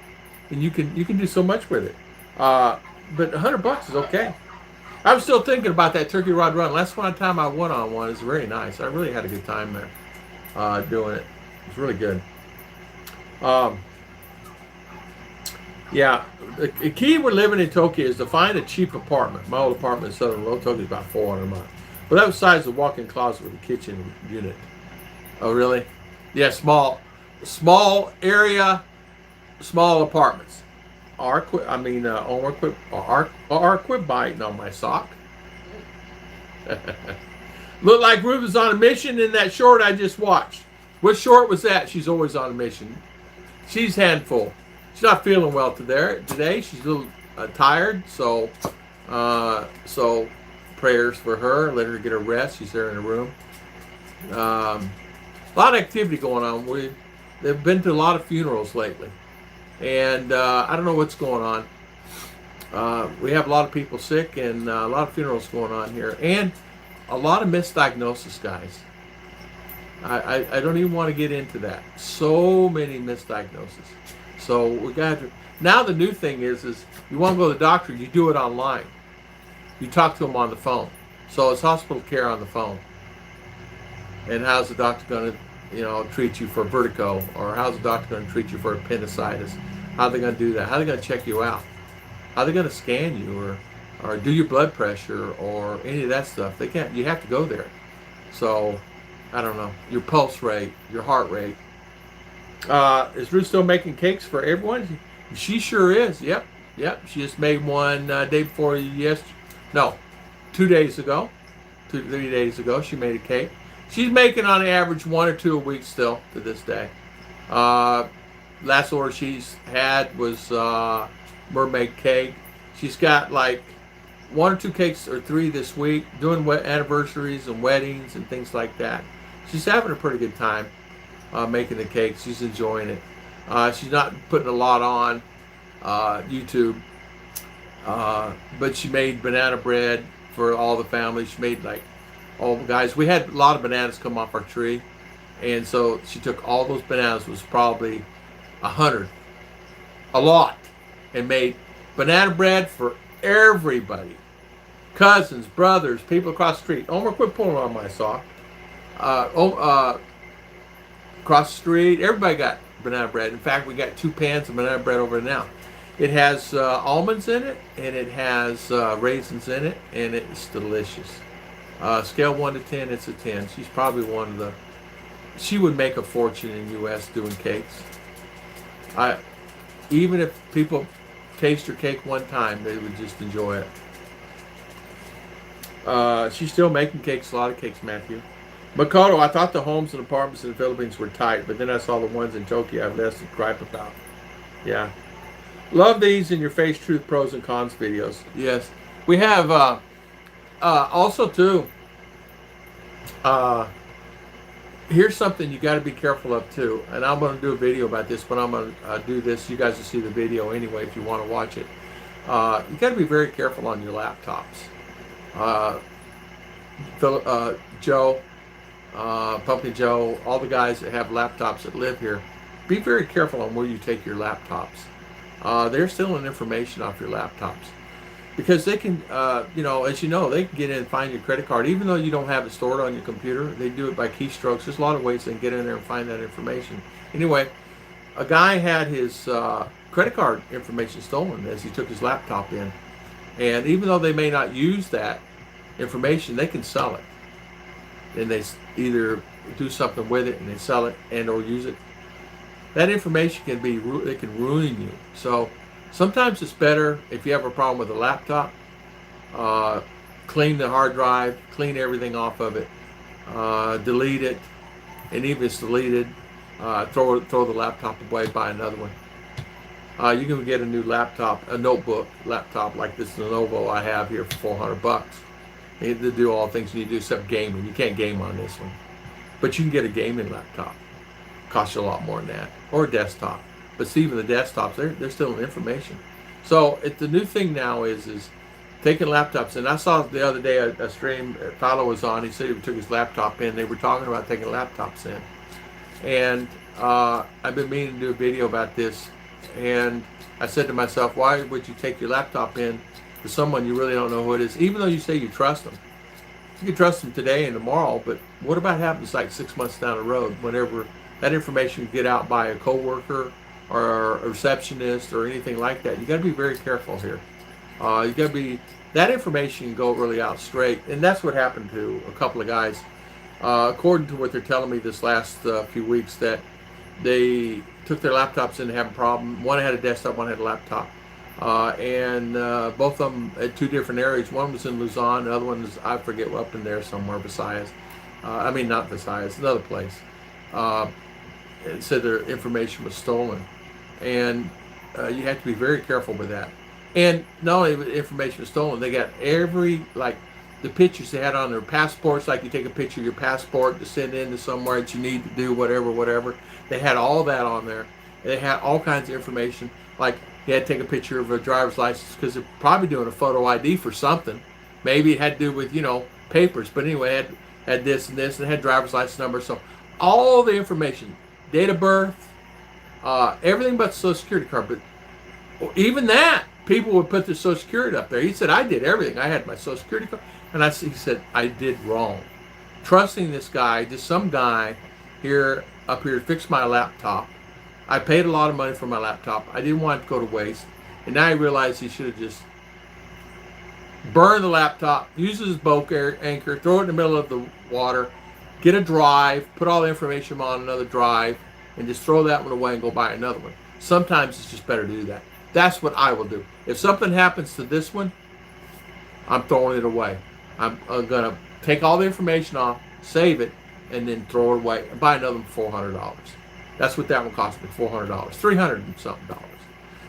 And you can do so much with it. But $100 is okay. I'm still thinking about that Turkey Rod Run. Last time I went on one, it was very nice. I really had a good time there doing it. It's really good. Yeah, the key we're living in Tokyo is to find a cheap apartment. My old apartment in Southern Low Tokyo is about $400 a month. But that was size of a walk-in closet with a kitchen unit. Oh, really? Yeah, small area, small apartments. Onward quit biting on my sock. Looked like Ruth was on a mission in that short I just watched. What short was that? She's always on a mission. She's handful. She's not feeling well today. She's a little tired, so prayers for her. Let her get her rest. She's there in her room. A lot of activity going on. They've been to a lot of funerals lately, and I don't know what's going on. We have a lot of people sick and a lot of funerals going on here, and a lot of misdiagnosis, guys. I don't even want to get into that. So many misdiagnoses. So we got to, now the new thing is you want to go to the doctor, you do it online. You talk to them on the phone. So it's hospital care on the phone. And how's the doctor going to, treat you for vertigo, or how's the doctor going to treat you for appendicitis? How are they going to do that? How are they going to check you out? How are they going to scan you, or do your blood pressure, or any of that stuff? They can't. You have to go there. So I don't know, your pulse rate, your heart rate. Is Ruth still making cakes for everyone? She sure is. Yep. She just made one day before no, 2 days ago, 3 days ago. She made a cake. She's making on average 1 or 2 a week still to this day. Last order she's had was mermaid cake. She's got like 1 or 2 cakes or 3 this week, doing anniversaries and weddings and things like that. She's having a pretty good time making the cakes. She's enjoying it. She's not putting a lot on YouTube, but she made banana bread for all the family. She made like all the guys. We had a lot of bananas come off our tree, and so she took all those bananas, was probably 100, a lot, and made banana bread for everybody. Cousins, brothers, people across the street. Omar, quit pulling on my sock. Across the street, everybody got banana bread. In fact, we got 2 pans of banana bread over now. It has almonds in it, and it has raisins in it, and it's delicious. Scale 1 to 10, it's a 10. She's probably one of the. She would make a fortune in the U.S. doing cakes. Even if people taste her cake one time, they would just enjoy it. She's still making cakes, a lot of cakes, Matthew. Makoto, I thought the homes and apartments in the Philippines were tight, but then I saw the ones in Tokyo I have less to gripe about. Yeah. Love these in your face truth pros and cons videos. Yes. We have also too, here's something you got to be careful of too, and I'm going to do a video about this, but I'm going to do this. You guys will see the video anyway if you want to watch it. You got to be very careful on your laptops. Joe, Pumpkin Joe, all the guys that have laptops that live here, be very careful on where you take your laptops. They're stealing information off your laptops. Because they can, as you know, they can get in and find your credit card. Even though you don't have it stored on your computer, they do it by keystrokes. There's a lot of ways they can get in there and find that information. Anyway, a guy had his credit card information stolen as he took his laptop in. And even though they may not use that information, they can sell it. And they either do something with it and they sell it and or use it. That information can it can ruin you. So sometimes it's better if you have a problem with a laptop, clean the hard drive, clean everything off of it, delete it, and even if it's deleted, throw the laptop away, buy another one. You can get a new laptop, a notebook laptop like this Lenovo I have here for $400. They do all the things you need to do except gaming. You can't game on this one. But you can get a gaming laptop. Costs you a lot more than that. Or a desktop. But see, even the desktops, they're still information. So the new thing now is taking laptops. And I saw the other day a stream a fellow was on. He said he took his laptop in. They were talking about taking laptops in. And I've been meaning to do a video about this. And I said to myself, why would you take your laptop in for someone you really don't know who it is, even though you say you trust them? You can trust them today and tomorrow, but what about happens like 6 months down the road, whenever that information can get out by a coworker or a receptionist or anything like that? You got to be very careful here. You got to be, that information can go really out straight, and that's what happened to a couple of guys. According to what they're telling me this last few weeks, that they took their laptops in and had a problem. One had a desktop, one had a laptop. And both of them at 2 different areas. One was in Luzon, the other one is, I forget, up in there somewhere, Visayas. Not Visayas, another place. It said their information was stolen. And you have to be very careful with that. And not only the information was stolen, they got the pictures they had on their passports, like you take a picture of your passport to send in to somewhere that you need to do whatever. They had all that on there. They had all kinds of information, like he had to take a picture of a driver's license because they're probably doing a photo ID for something. Maybe it had to do with, papers. But anyway, had this and this, and had driver's license number. So all the information, date of birth, everything but Social Security card. But even that, people would put their Social Security up there. He said, I did everything. I had my Social Security card. And he said, I did wrong. Trusting this guy, just some guy up here to fix my laptop. I paid a lot of money for my laptop. I didn't want it to go to waste. And now I realized he should have just burned the laptop, use his boat anchor, throw it in the middle of the water, get a drive, put all the information on another drive, and just throw that one away and go buy another one. Sometimes it's just better to do that. That's what I will do. If something happens to this one, I'm throwing it away. I'm going to take all the information off, save it, and then throw it away and buy another one for $400. That's what that one cost me, $400, $300 and something dollars.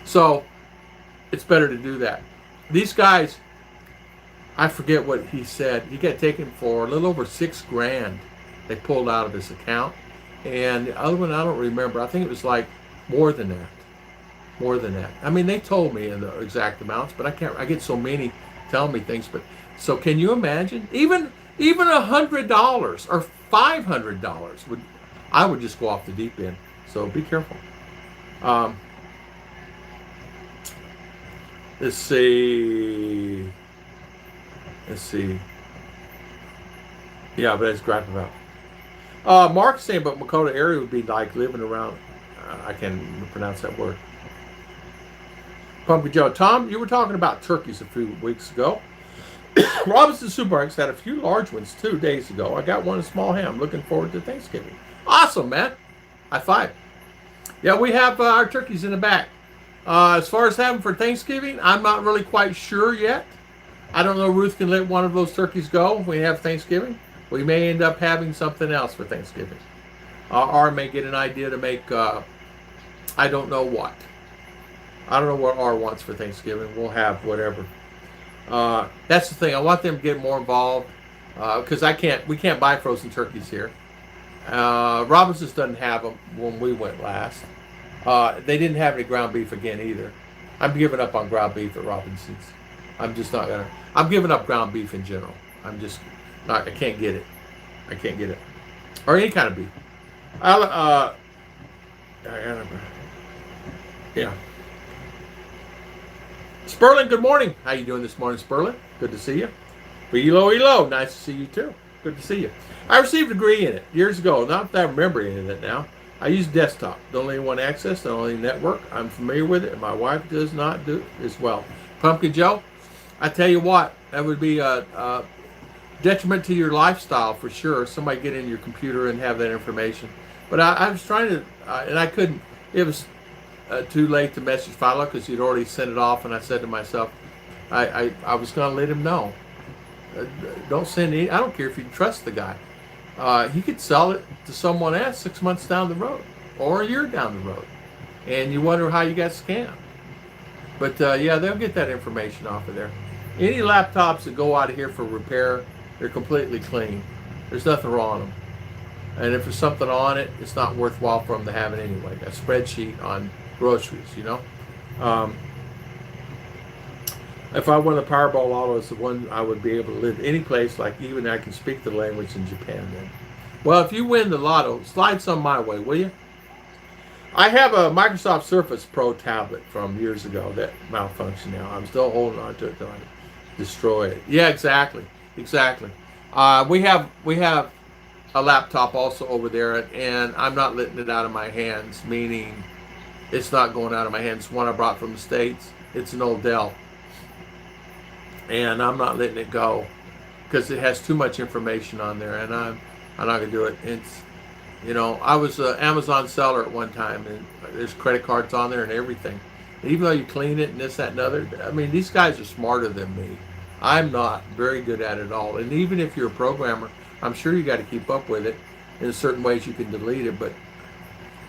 So it's better to do that. These guys, I forget what he said. He got taken for a little over $6,000. They pulled out of his account, and the other one I don't remember. I think it was like more than that. More than that. I mean, they told me in the exact amounts, but I can't. I get so many telling me things. But so, can you imagine? Even $100 or $500 I would just go off the deep end. So be careful. Let's see. Yeah, but it's gripe about. Mark's saying, but Makota area would be like living around. I can't even pronounce that word. Pumpkin Joe. Tom, you were talking about turkeys a few weeks ago. Robinson Supermarkets had a few large ones 2 days ago. I got one in small ham. Looking forward to Thanksgiving. Awesome, man. High five. Yeah, we have our turkeys in the back. As far as having for Thanksgiving, I'm not really quite sure yet. I don't know. Ruth can let one of those turkeys go when we have Thanksgiving. We may end up having something else for Thanksgiving. Or may get an idea to make, I don't know what. I don't know what R wants for Thanksgiving. We'll have whatever. That's the thing. I want them to get more involved because we can't buy frozen turkeys here. Robinson's doesn't have them when we went last. They didn't have any ground beef again either. I'm giving up on ground beef at Robinson's. I'm just not gonna. I'm giving up ground beef in general. I'm just not. I can't get it. I can't get it, or any kind of beef. Yeah. Sperlin, good morning. How you doing this morning, Sperlin? Good to see you. Elo, nice to see you too. Good to see you. I received a degree in it years ago. Not that I remember any of it now. I use desktop. Don't only want access, don't only network. I'm familiar with it, and my wife does not do as well. Pumpkin Joe, I tell you what, that would be a detriment to your lifestyle for sure. Somebody get in your computer and have that information. But I was trying to, and I couldn't. It was too late to message Philo because he'd already sent it off, and I said to myself, I was going to let him know. Don't send any. I don't care if you trust the guy. He could sell it to someone else 6 months down the road or a year down the road, and you wonder how you got scammed. But yeah, they'll get that information off of there. Any laptops that go out of here for repair, they're completely clean. There's nothing wrong with them. And if there's something on it, it's not worthwhile for them to have it anyway. A spreadsheet on groceries, you know. If I won the Powerball Lotto, it's the one I would be able to live any place, like even I can speak the language in Japan then. Well, if you win the Lotto, slide some my way, will you? I have a Microsoft Surface Pro tablet from years ago that malfunctioned now. I'm still holding on to it till I destroy it. Yeah, exactly. We have a laptop also over there, and I'm not letting it out of my hands, meaning it's not going out of my hands. It's one I brought from the States. It's an old Dell. And I'm not letting it go because it has too much information on there, and I'm not going to do it. It's, you know, I was an Amazon seller at one time, and there's credit cards on there and everything. And even though you clean it and this, that, and other, I mean, these guys are smarter than me. I'm not very good at it all. And even if you're a programmer, I'm sure you got to keep up with it. In certain ways you can delete it, but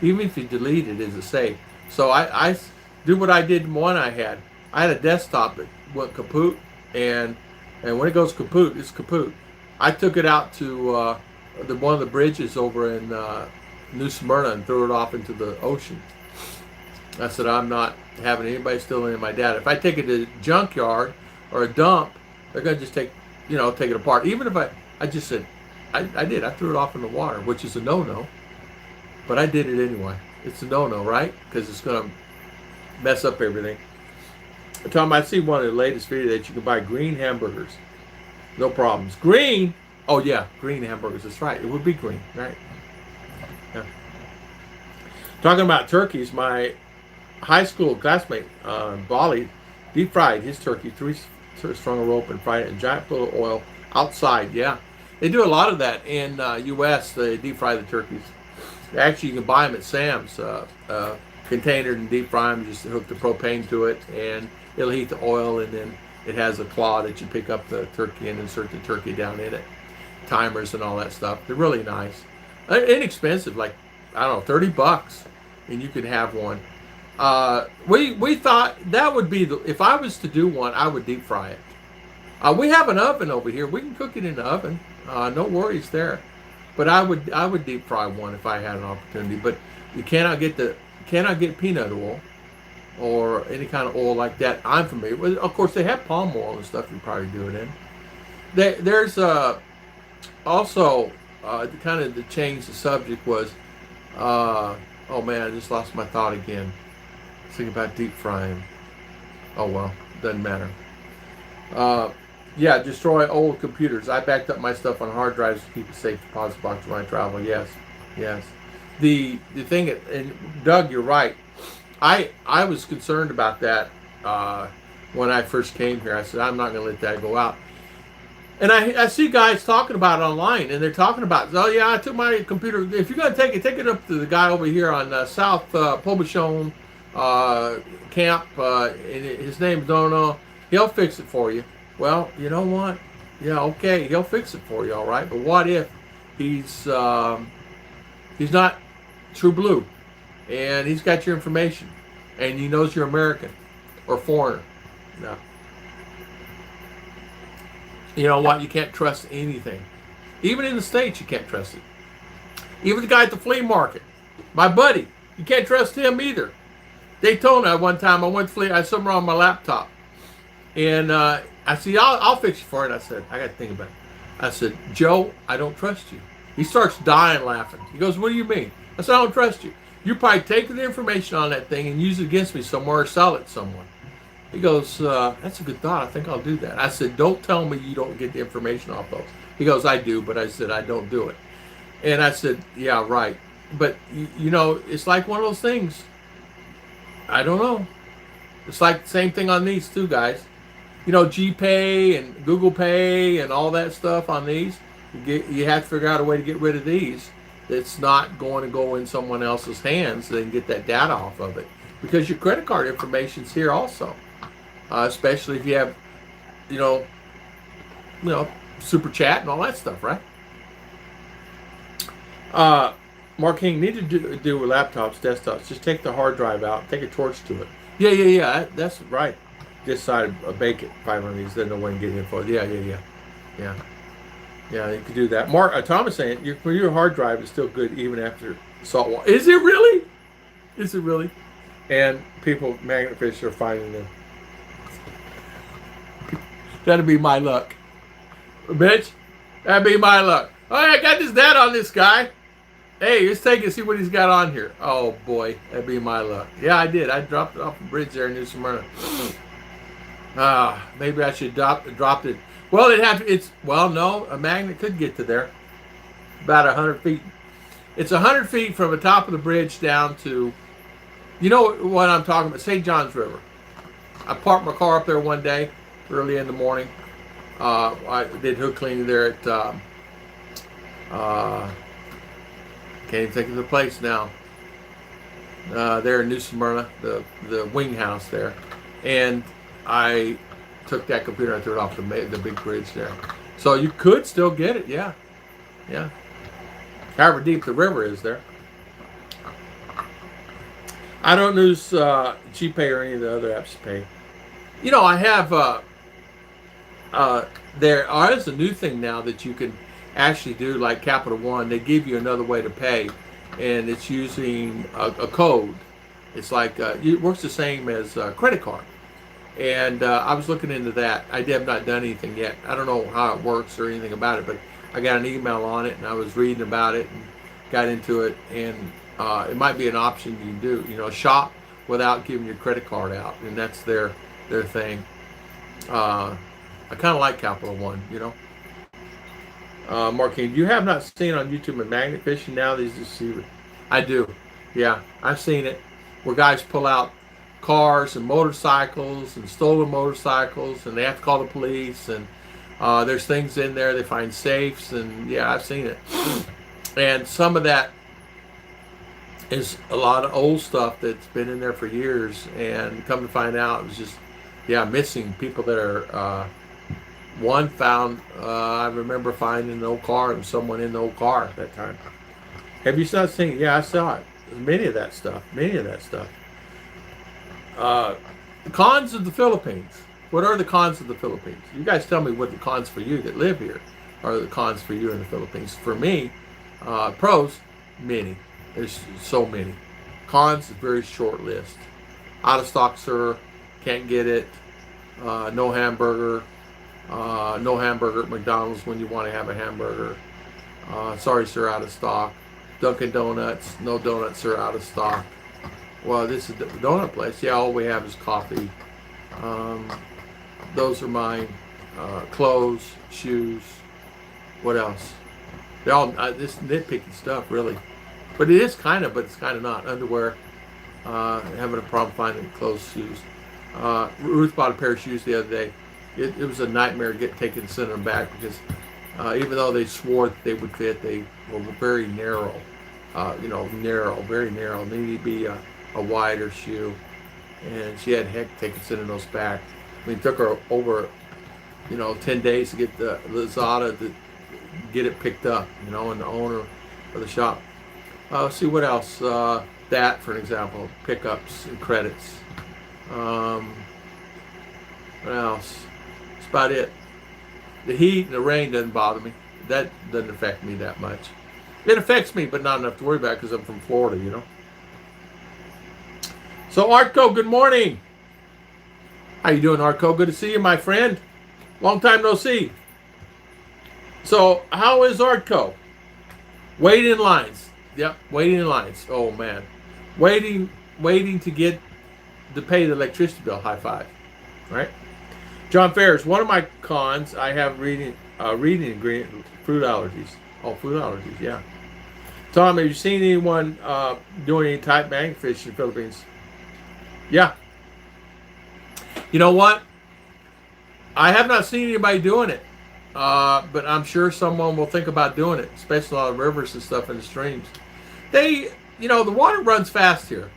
even if you delete it, is it safe? So I do what I did in one I had. I had a desktop that went kaput, and when it goes kaput, it's kaput. I took it out to one of the bridges over in New Smyrna and threw it off into the ocean. I said, I'm not having anybody steal any of my data. If I take it to a junkyard or a dump, they're going to just take it apart. Even if I just said, I did. I threw it off in the water, which is a no-no. But I did it anyway. It's a no-no, right? Because it's going to mess up everything. Tom, I see one of the latest video that you can buy green hamburgers. No problems. Green? Oh, yeah, green hamburgers. That's right. It would be green, right? Yeah. Talking about turkeys, my high school classmate, Bali, deep fried his turkey, strung a rope and fried it in a giant pool of oil outside. Yeah. They do a lot of that in U.S. They deep fry the turkeys. Actually, you can buy them at Sam's, container and deep fry them. Just hook the propane to it, and it'll heat the oil, and then it has a claw that you pick up the turkey and insert the turkey down in it. Timers and all that stuff. They're really nice. Inexpensive, like, I don't know, $30, and you could have one. We thought that would be if I was to do one, I would deep fry it. We have an oven over here. We can cook it in the oven. No worries there. But I would deep fry one if I had an opportunity. But you cannot get peanut oil or any kind of oil like that. I'm familiar with. Of course, they have palm oil and stuff you probably do it in. There's also kind of to change the subject was. Oh man, I just lost my thought again. Thinking about deep frying. Oh well, doesn't matter. Yeah, destroy old computers. I backed up my stuff on hard drives to keep a safe deposit box when I travel. Yes. The thing, and Doug, you're right. I was concerned about that when I first came here. I said I'm not going to let that go out. And I see guys talking about it online, and they're talking about, oh yeah, I took my computer. If you're going to take it up to the guy over here on South Poblacion Camp, and his name's Dono. He'll fix it for you. Well, you know what? Yeah, okay, he'll fix it for you, all right. But what if he's not true blue, and he's got your information, and he knows you're American or foreigner? No. You know what? You can't trust anything. Even in the States, you can't trust it. Even the guy at the flea market, my buddy, you can't trust him either. Daytona, one time I went to flea, I had something wrong with my laptop. And I said, I'll fix it for it. I said, I got to think about it. I said, Joe, I don't trust you. He starts dying laughing. He goes, what do you mean? I said, I don't trust you. You probably take the information on that thing and use it against me somewhere or sell it somewhere. He goes, that's a good thought. I think I'll do that. I said, don't tell me you don't get the information off those. He goes, I do, but I said, I don't do it. And I said, yeah, right. But, you know, it's like one of those things. I don't know. It's like the same thing on these too, guys. You know, GPay and Google Pay and all that stuff on these. You have to figure out a way to get rid of these that's not going to go in someone else's hands so they can get that data off of it. Because your credit card information's here also. Especially if you have, you know, super chat and all that stuff, right? Mark King, need to do with laptops, desktops. Just take the hard drive out, take a torch to it. Yeah. That's right. This side of bake it, 5 of these. Then no one can get info. Yeah. You could do that. Mark, Thomas saying your hard drive is still good even after salt water. Is it really? And people, magnet fish are finding them. That'd be my luck. Bitch, that'd be my luck. Oh, I got this data on this guy. Hey, let's take it and see what he's got on here. Oh, boy, that'd be my luck. Yeah, I did. I dropped it off the bridge there in New Smyrna. Maybe I should dropped it. Well, no, a magnet could get to there. About 100 feet. It's 100 feet from the top of the bridge down to, you know what I'm talking about, St. John's River. I parked my car up there one day, early in the morning. I did hood cleaning there at, can't even think of the place now. There in New Smyrna, the wing house there. And I took that computer and threw it off the big bridge there. So you could still get it, yeah. However deep the river is there. I don't use GPay or any of the other apps to pay. You know, I have, there is a new thing now that you can actually do, like Capital One. They give you another way to pay, and it's using a code. It's like it works the same as a credit card. And I was looking into that. I have not done anything yet. I don't know how it works or anything about it, but I got an email on it, and I was reading about it and got into it. And it might be an option you can do. You know, shop without giving your credit card out, and that's their thing. I kind of like Capital One. You know. Marquine, you have not seen on YouTube a magnet fishing now? These deceivers. I do. Yeah, I've seen it where guys pull out cars and motorcycles and stolen motorcycles, and they have to call the police, and there's things in there. They find safes, and yeah, I've seen it. And some of that is a lot of old stuff that's been in there for years, and come to find out it was just, yeah, missing people that are one found, I remember finding an old car and someone in the old car at that time. Have you not seen it? Yeah, I saw it. Many of that stuff. The cons of the Philippines. What are the cons of the Philippines? You guys tell me what the cons for you that live here are. The cons for you in the Philippines. For me, pros, many. There's so many. Cons, a very short list. Out of stock, sir. Can't get it. No hamburger. No hamburger at McDonald's when you want to have a hamburger. Sorry, sir, out of stock. Dunkin' Donuts, no donuts, sir, out of stock. Well, this is the donut place. Yeah, all we have is coffee. Those are mine. Clothes, shoes. What else? They're all this nitpicky stuff, really. But it is kind of, but it's kind of not. Underwear. Having a problem finding clothes, shoes. Ruth bought a pair of shoes the other day. It was a nightmare to send them back because even though they swore that they would fit, they were very narrow. Very narrow. They need to be a wider shoe. And she had heck taking sending those back. I mean, it took her over, 10 days to get the Lazada to get it picked up, and the owner of the shop. Let's see what else. That, for an example, pickups and credits. What else? That's about it. The heat and the rain doesn't bother me. That doesn't affect me that much. It affects me, but not enough to worry about because I'm from Florida, So, Artco, good morning. How you doing, Artco? Good to see you, my friend. Long time no see. So, how is Artco? Waiting in lines. Yep, waiting in lines. Oh, man. Waiting to pay the electricity bill. High five. Right? John Ferris, one of my cons, I have reading ingredient, food allergies. Oh, food allergies, yeah. Tom, have you seen anyone doing any type magnet fish in the Philippines? Yeah. You know what? I have not seen anybody doing it, but I'm sure someone will think about doing it, especially on the rivers and stuff in the streams. The water runs fast here.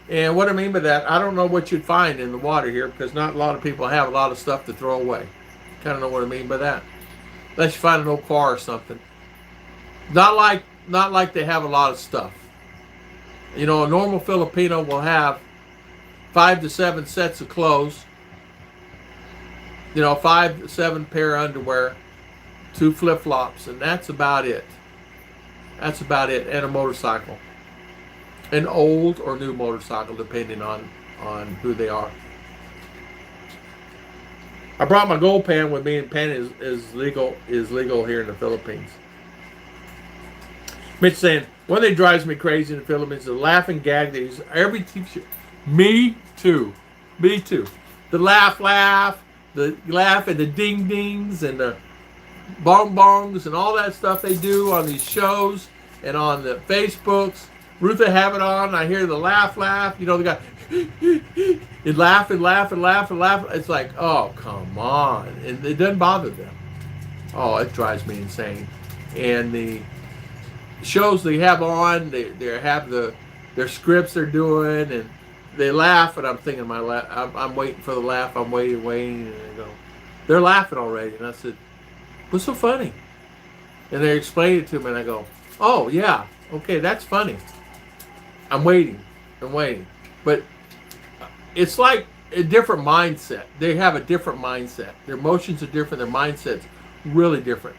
And what I mean by that, I don't know what you'd find in the water here because not a lot of people have a lot of stuff to throw away. Kind of know what I mean by that. Unless you find an old car or something. Not like they have a lot of stuff. A normal Filipino will have 5 to 7 sets of clothes. 5 to 7 pair of underwear, 2 flip-flops, and that's about it. That's about it. And a motorcycle. An old or new motorcycle, depending on who they are. I brought my gold pan with me, and pan is legal here in the Philippines. Mitch saying, one thing drives me crazy in the Philippines is the laughing gag they use every teacher. Me too. The laugh, the laugh and the ding dings and the bong bongs and all that stuff they do on these shows and on the Facebooks. Ruth will have it on. I hear the laugh. The guy and laugh. It's like, oh, come on. And it doesn't bother them. Oh, it drives me insane. And the shows they have on, they have their scripts they're doing, and they laugh, and I'm thinking I'm waiting for the laugh. I'm waiting, and they go, they're laughing already. And I said, what's so funny? And they explain it to me, and I go, oh, yeah, okay, that's funny. I'm waiting. But it's like a different mindset. They have a different mindset. Their emotions are different. Their mindset's really different.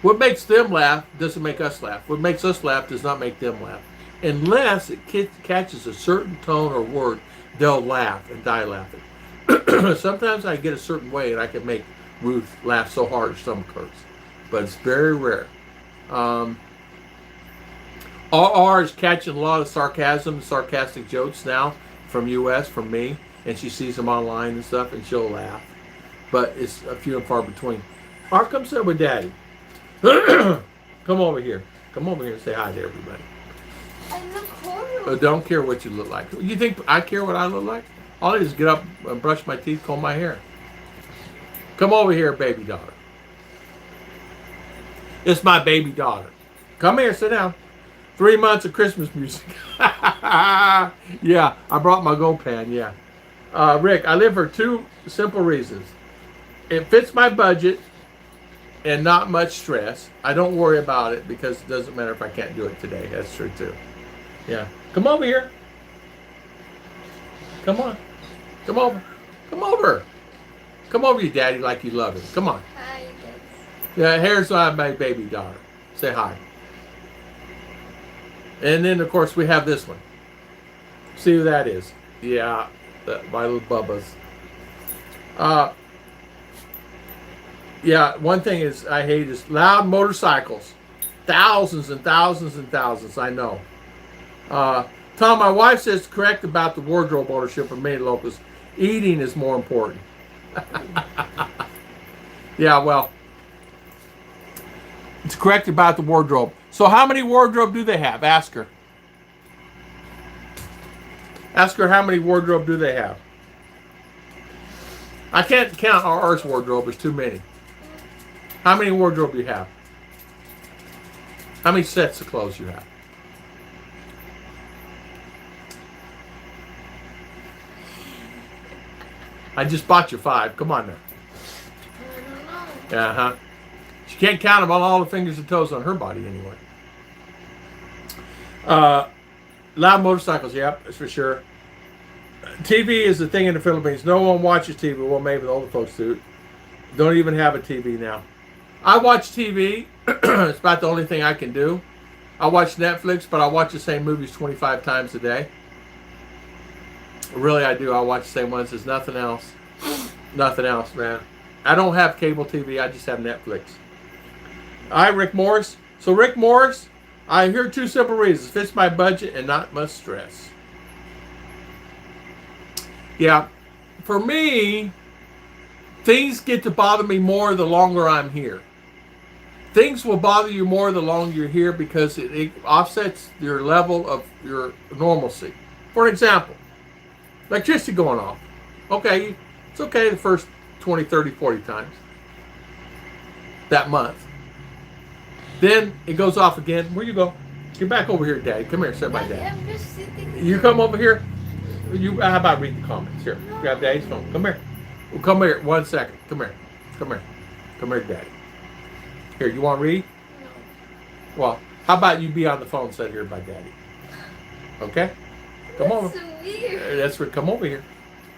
What makes them laugh doesn't make us laugh. What makes us laugh does not make them laugh. unless it catches a certain tone or word, they'll laugh and die laughing. Sometimes I get a certain way and I can make Ruth laugh so hard her stomach hurts, but it's very rare. RR is catching a lot of sarcasm, sarcastic jokes now from U.S., from me, and she sees them online and stuff, and she'll laugh. But it's a few and far between. R, come sit with Daddy. Come over here. Come over here and say hi to everybody. I look horrible. Don't care what you look like. You think I care what I look like? All I do is get up and brush my teeth, comb my hair. Come over here, baby daughter. It's my baby daughter. Come here, sit down. 3 months of Christmas music. Yeah, I brought my Go Pan, yeah. Rick, I live for 2 simple reasons. It fits my budget and not much stress. I don't worry about it because it doesn't matter if I can't do it today. That's true too. Yeah. Come over here. Come on. Come over. Come over. Come over, you daddy, like you love him. Come on. Hi, Yeah, here's my baby daughter. Say hi. And then, of course, we have this one. See who that is? Yeah, my little Bubba's. Yeah, one thing is I hate is loud motorcycles. Thousands and thousands and thousands, I know. Tom, my wife says correct about the wardrobe ownership of many locals. Eating is more important. Yeah, well, it's correct about the wardrobe. So how many wardrobe do they have? Ask her. Ask her how many wardrobe do they have. I can't count RR's wardrobe. There's too many. How many wardrobe do you have? How many sets of clothes you have? I just bought you 5. Come on now. I don't know. Uh-huh. She can't count them on all the fingers and toes on her body anyway. Loud motorcycles, yep, that's for sure. TV is the thing in the Philippines. No one watches TV. Well, maybe the older folks do. Don't even have a TV now. I watch TV. It's about the only thing I can do. I watch Netflix, but I watch the same movies 25 times a day. Really, I do. I watch the same ones. There's nothing else. Nothing else, man. I don't have cable TV. I just have Netflix. Hi, Rick Morris. So, Rick Morris, I hear 2 simple reasons. Fits my budget and not much stress. Yeah, for me, things get to bother me more the longer I'm here. Things will bother you more the longer you're here because it offsets your level of your normalcy. For example, electricity going off. Okay, it's okay the first 20, 30, 40 times that month. Then it goes off again. Where you go? Get back over here, Daddy. Come here, sit by Daddy. I'm just sitting. You come over here. How about read the comments? Here, grab Daddy's phone. Come here. Well, come here. 1 second. Come here. Come here. Come here, Daddy. Here, you want to read? No. Well, how about you be on the phone, sit here by Daddy? Okay? Come over. That's so weird. That's where. Come over here.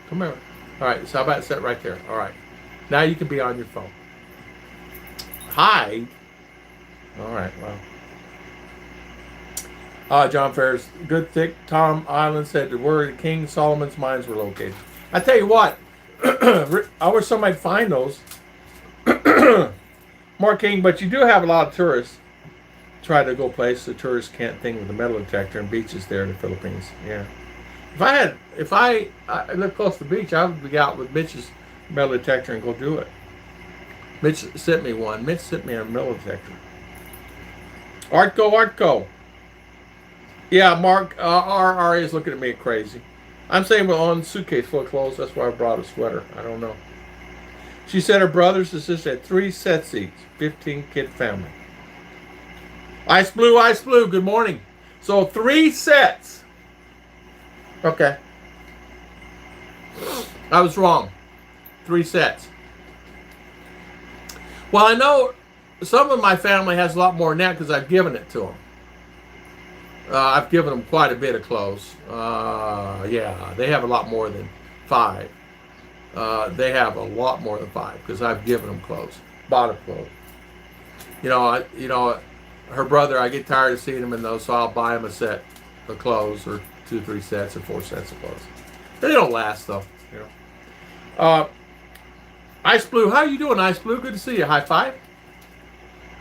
Come over. All right. So how about sit right there? All right. Now you can be on your phone. Hide. All right. Well. John Ferris, good thick. Tom Island said where King Solomon's mines were located. I tell you what, I wish somebody'd find those. More King, but you do have a lot of tourists try to go places the tourists can't think with the metal detector and beaches there in the Philippines. Yeah. If I live close to the beach, I would be out with Mitch's metal detector and go do it. Mitch sent me one. Mitch sent me a metal detector. Artco. Yeah, Mark, RR is looking at me crazy. I'm saying we're on suitcase full of clothes. That's why I brought a sweater. I don't know. She said her brothers and sisters had 3 sets each. 15-kid family. Ice Blue, good morning. So 3 sets. Okay. I was wrong. 3 sets. Well, I know some of my family has a lot more than that because I've given it to them. I've given them quite a bit of clothes. Yeah, they have a lot more than 5. They have a lot more than 5 because I've given them clothes, bought them clothes. You know, her brother, I get tired of seeing him in those, so I'll buy him a set of clothes, or 2, 3 sets, or 4 sets of clothes. They don't last though. You know. Ice Blue, how you doing, Ice Blue? Good to see you. High five.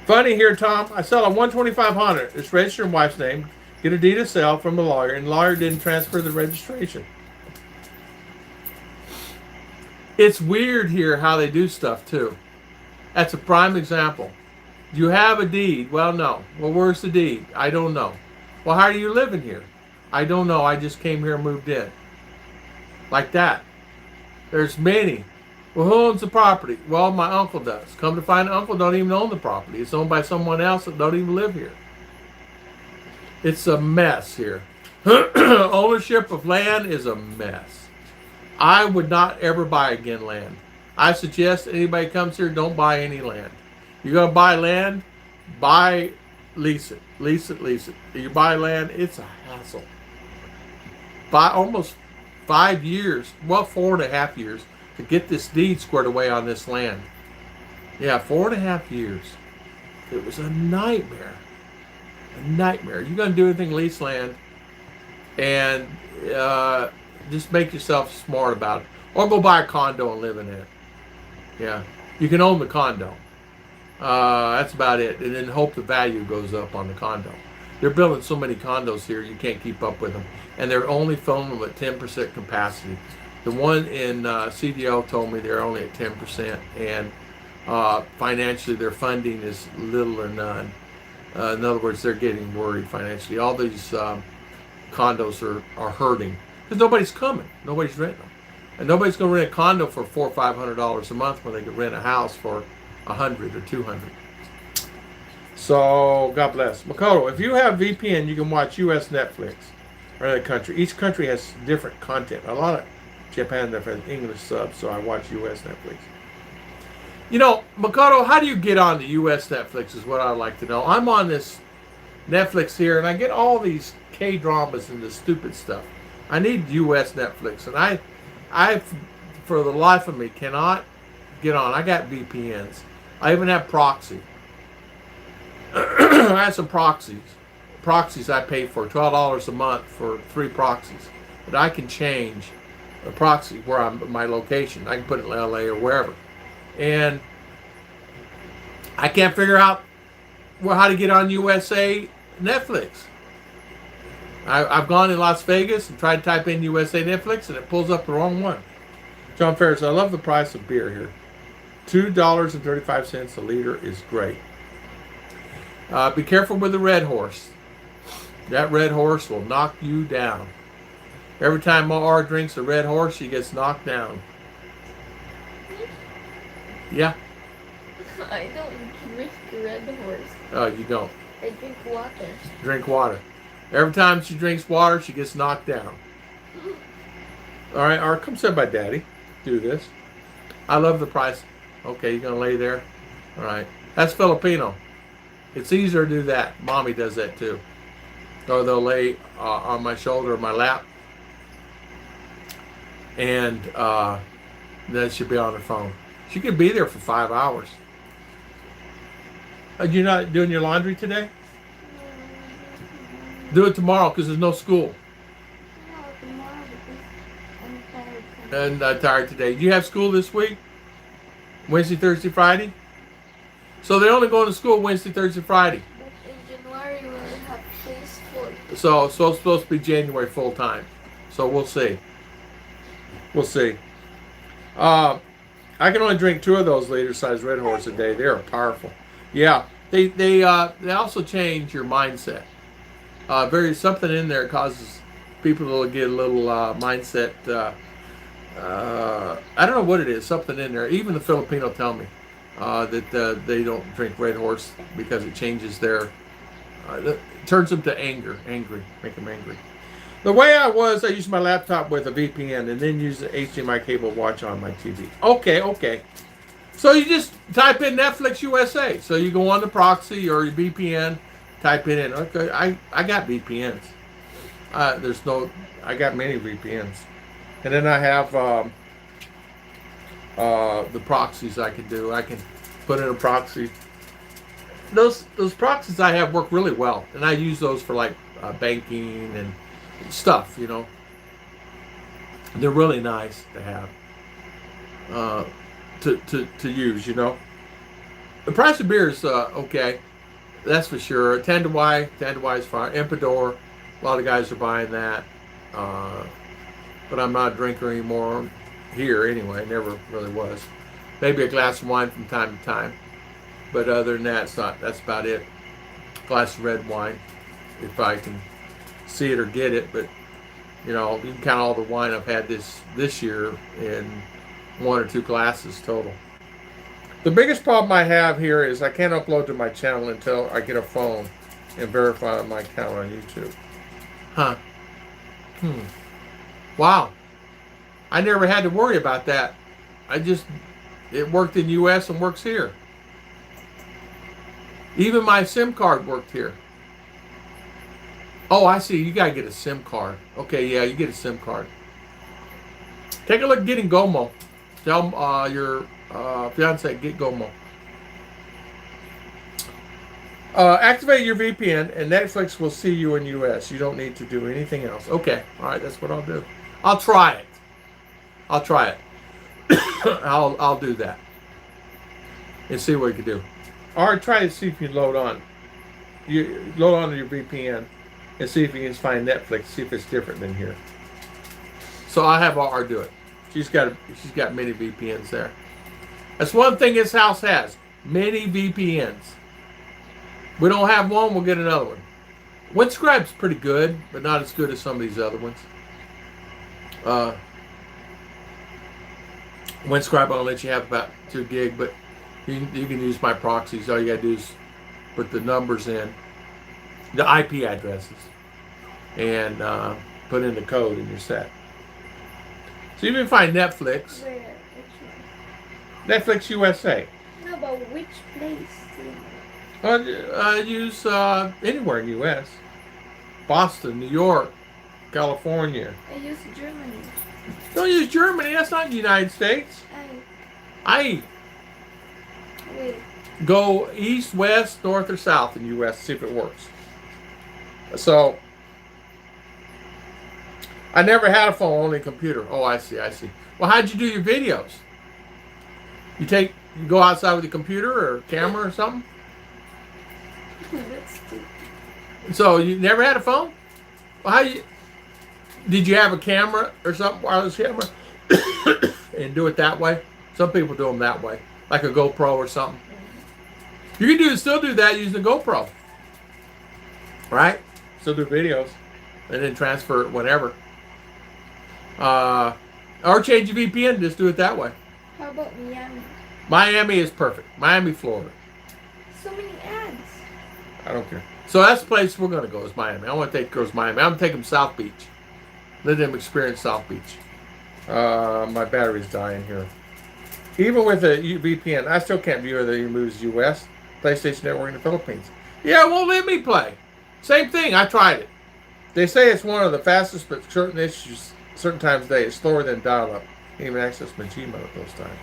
Funny here, Tom. I sell a 125 Honda. It's registered in wife's name. Get a deed of sale from the lawyer, and the lawyer didn't transfer the registration. It's weird here how they do stuff too. That's a prime example. Do you have a deed? Well, no. Well, where's the deed? I don't know. Well, how are you living here? I don't know. I just came here and moved in. Like that. There's many. Well, who owns the property? Well, my uncle does. Come to find, uncle don't even own the property. It's owned by someone else that don't even live here. It's a mess here. Ownership of land is a mess. I would not ever buy again land. I suggest anybody comes here, don't buy any land. You're going to buy land, lease it. Lease it. You buy land, it's a hassle. Buy almost 5 years, well, 4.5 years to get this deed squared away on this land. Yeah, 4.5 years. It was a nightmare. A nightmare. You're going to do anything lease land, and just make yourself smart about it. Or go buy a condo and live in it. Yeah, you can own the condo. That's about it. And then hope the value goes up on the condo. They're building so many condos here, you can't keep up with them. And they're only filling them at 10% capacity. The one in CDL told me they're only at 10%. And financially, their funding is little or none. In other words, they're getting worried financially. All these condos are hurting because nobody's coming. Nobody's renting them. And nobody's going to rent a condo for $400 or $500 a month when they could rent a house for $100 or $200. So, God bless. Makoto, if you have VPN, you can watch U.S. Netflix or another country. Each country has different content. A lot of Japan have English subs, so I watch U.S. Netflix. You know, Makoto, how do you get on the U.S. Netflix is what I'd like to know. I'm on this Netflix here, and I get all these K-dramas and this stupid stuff. I need U.S. Netflix, and I, for the life of me, cannot get on. I got VPNs. I even have proxy. I have some proxies. Proxies I pay for $12 a month for 3 proxies. But I can change a proxy where I'm my location. I can put it in LA or wherever. And I can't figure out how to get on USA Netflix. I've gone in Las Vegas and tried to type in USA Netflix, and it pulls up the wrong one. John Ferris, I love the price of beer here. $2.35 a liter is great. Be careful with the red horse. That red horse will knock you down. Every time Ma drinks a red horse, she gets knocked down. Yeah. I don't drink Red Horse. Oh, you don't. I drink water. Drink water. Every time she drinks water, she gets knocked down. All right, or come sit by Daddy. Do this. I love the price. Okay, you're going to lay there? All right. That's Filipino. It's easier to do that. Mommy does that too. Or they'll lay on my shoulder or my lap. And then she'll be on her phone. She could be there for 5 hours. You're not doing your laundry today? Do it tomorrow because there's no school. No, tomorrow because I'm tired. And I'm tired today. Do you have school this week? Wednesday, Thursday, Friday? So they're only going to school Wednesday, Thursday, Friday. But in January we'll have phase 4. So it's supposed to be January full time. So we'll see. We'll see. I can only drink 2 of those liter-sized Red Horse a day. They are powerful. Yeah, they also change your mindset. Something in there causes people to get a little mindset. I don't know what it is. Something in there. Even the Filipino tell me that they don't drink Red Horse because it changes their, it turns them to angry, make them angry. The way I used my laptop with a VPN and then used the HDMI cable to watch on my TV. Okay. So you just type in Netflix USA. So you go on the proxy or your VPN, type it in. Okay, I got VPNs. I got many VPNs. And then I have the proxies I can do. I can put in a proxy. Those proxies I have work really well. And I use those for like banking and stuff. They're really nice to have to use. The price of beer is okay. That's for sure. Tanduay is fine. Empador, a lot of guys are buying that. But I'm not a drinker anymore here anyway. Never really was. Maybe a glass of wine from time to time. But other than that, that's about it. Glass of red wine, if I can see it or get it. But, you can count all the wine I've had this year in 1 or 2 glasses total. The biggest problem I have here is I can't upload to my channel until I get a phone and verify my account on YouTube. Huh. Wow. I never had to worry about that. It worked in U.S. and works here. Even my SIM card worked here. Oh, I see. You got to get a SIM card. Okay, yeah, you get a SIM card. Take a look at getting Gomo. Tell your fiance, get Gomo. Activate your VPN and Netflix will see you in US. You don't need to do anything else. Okay, all right, that's what I'll do. I'll try it. I'll do that and see what you can do. Or try to see if you load on. You load on your VPN and see if you can find Netflix. See if it's different than here. So I'll have R do it. She's got many VPNs there. That's one thing this house has. Many VPNs. We don't have one, we'll get another one. Windscribe's pretty good, but not as good as some of these other ones. Windscribe will let you have about 2 gig, but you can use my proxies. All you gotta do is put the numbers in, the IP addresses, and put in the code and you're set. So you can find Netflix. Where? Which one? Netflix USA. No, but which place? Use anywhere in U.S. Boston, New York, California. I use Germany. Don't use Germany. That's not the United States. Wait. Go east, west, north, or south in U.S. See if it works. So I never had a phone, only a computer. Oh, I see. Well, how'd you do your videos? You go outside with a computer or camera or something? That's stupid. So you never had a phone? Well, did you have a camera or something, wireless camera, and do it that way? Some people do them that way, like a GoPro or something. You can still do that using a GoPro, right? Still do videos, and then transfer it whenever. Or change your VPN, just do it that way. How about Miami? Miami is perfect. Miami, Florida. So many ads. I don't care. So that's the place we're going to go is Miami. I want to take girls to Miami. I'm going to take them South Beach. Let them experience South Beach. My battery's dying here. Even with a VPN, I still can't view the movies US. PlayStation Network in the Philippines. Yeah, it won't let me play. Same thing. I tried it. They say it's one of the fastest, but certain times of day, it's slower than dial-up. Can't even access my Gmail at those times.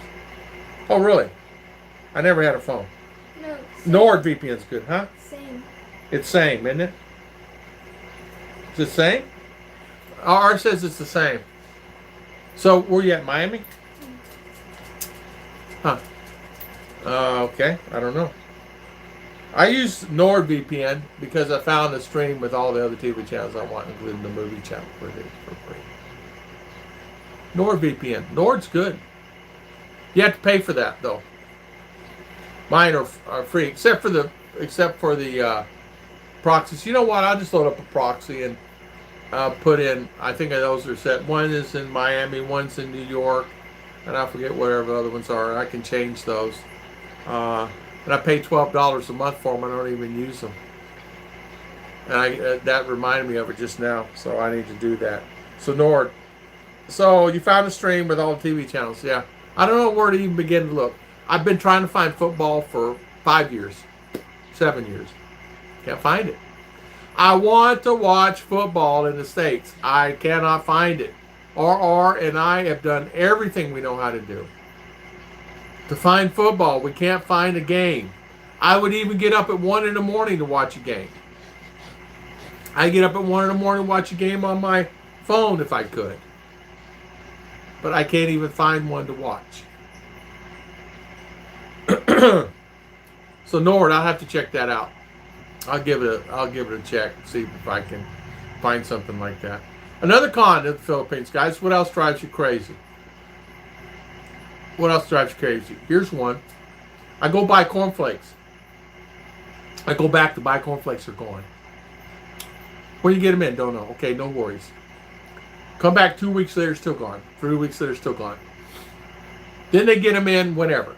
Oh, really? I never had a phone. No. NordVPN's good, huh? Same. It's same, isn't it? Is it same? Ours says it's the same. So, were you at Miami? Huh. Okay. I don't know. I use NordVPN because I found a stream with all the other TV channels I want, including the movie channel for free. NordVPN. Nord's good. You have to pay for that, though. Mine are free, except for the proxies. You know what? I'll just load up a proxy and put in. I think those are set. One is in Miami, one's in New York, and I forget whatever the other ones are. I can change those. And I pay $12 a month for them. I don't even use them. And that reminded me of it just now, so I need to do that. So Nord. So you found a stream with all the TV channels. Yeah. I don't know where to even begin to look. I've been trying to find football for 5 years, 7 years. Can't find it. I want to watch football in the States. I cannot find it. RR and I have done everything we know how to do to find football. We can't find a game. I would even get up at 1 in the morning to watch a game. I get up at 1 in the morning and watch a game on my phone if I could. But I can't even find one to watch. So Nord, I'll have to check that out. I'll give it a check, see if I can find something like that. Another con of the Philippines, guys. What else drives you crazy? What else drives you crazy? Here's one. I go buy cornflakes. I go back to buy cornflakes. They're gone. When you get them in, don't know. Okay, no worries. Come back 2 weeks later, still gone. 3 weeks later, still gone. Then they get them in whenever.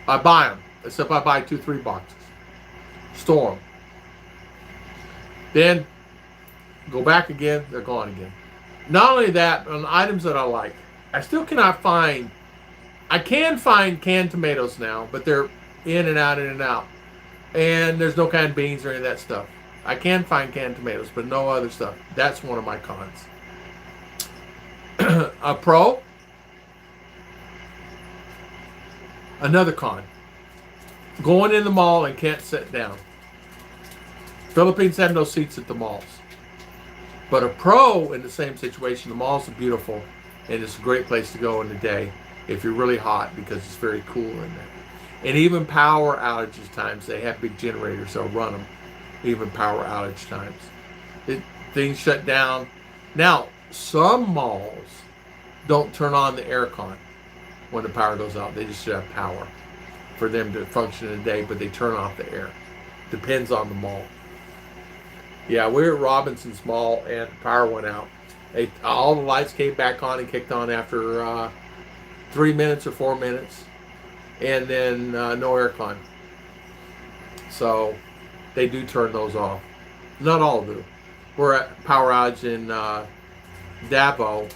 I buy them, except I buy 2-3 boxes. Store them. Then go back again, they're gone again. Not only that, on items that I like, I still cannot find, I can find canned tomatoes now, but they're in and out, in and out. And there's no canned beans or any of that stuff. I can find canned tomatoes, but no other stuff. That's one of my cons. A pro, another con. Going in the mall and can't sit down. Philippines have no seats at the malls. But a pro in the same situation, the malls are beautiful and it's a great place to go in the day if you're really hot because it's very cool in there. And even power outages times, they have big generators, they'll run them. Even power outage times. Things shut down. Now, some malls don't turn on the aircon when the power goes out. They just have power for them to function in the day, but they turn off the air. Depends on the mall. Yeah, we were at Robinson's Mall and power went out. All the lights came back on and kicked on after 3 minutes or 4 minutes. And then no aircon. So they do turn those off. Not all do. We're at power outage in Davao.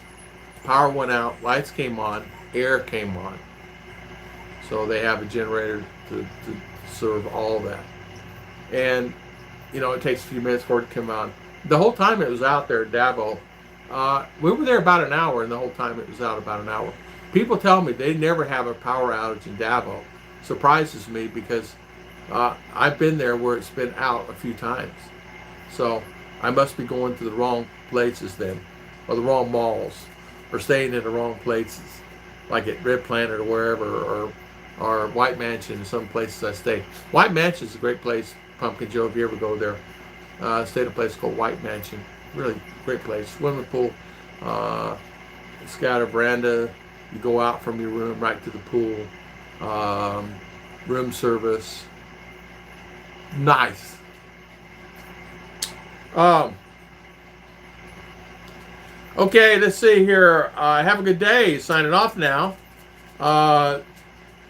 Power went out, lights came on, air came on. So they have a generator to serve all of that. And, you know, it takes a few minutes for it to come on. The whole time it was out there at Davao, we were there about an hour, and the whole time it was out about an hour. People tell me they never have a power outage in Davao. Surprises me because I've been there where it's been out a few times. So I must be going to the wrong places then, or the wrong malls, or staying in the wrong places, like at Red Planet or wherever, or White Mansion, some places I stay. White Mansion is a great place, Pumpkin Joe, if you ever go there. Stay at a place called White Mansion. Really great place. Swimming pool. It's got a veranda. You go out from your room right to the pool. Room service. Nice. Okay, let's see here. Have a good day. Signing off now. Have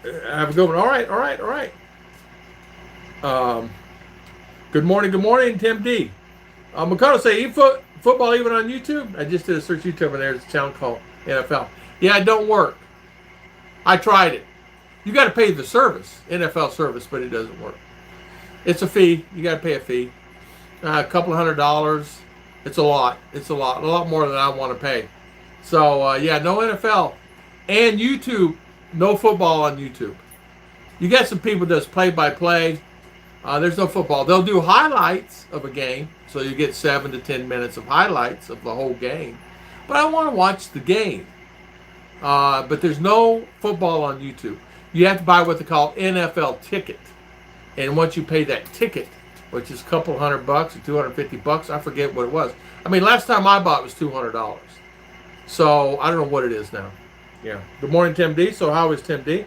a good one. All right. Good morning, Tim D. Makoto say, football even on YouTube? I just did a search YouTube and there's a channel called NFL. Yeah, it don't work. I tried it. You got to pay the service, NFL service, but it doesn't work. It's a fee. You got to pay a fee. A couple of $100. It's a lot. A lot more than I want to pay. So, yeah, no NFL. And YouTube, no football on YouTube. You got some people that does play-by-play. There's no football. They'll do highlights of a game. So you get 7 to 10 minutes of highlights of the whole game. But I want to watch the game. But there's no football on YouTube. You have to buy what they call NFL ticket. And once you pay that ticket, which is a couple $100 or $250, I forget what it was. I mean, last time I bought was $200. So I don't know what it is now. Yeah. Good morning, Tim D. So how is Tim D?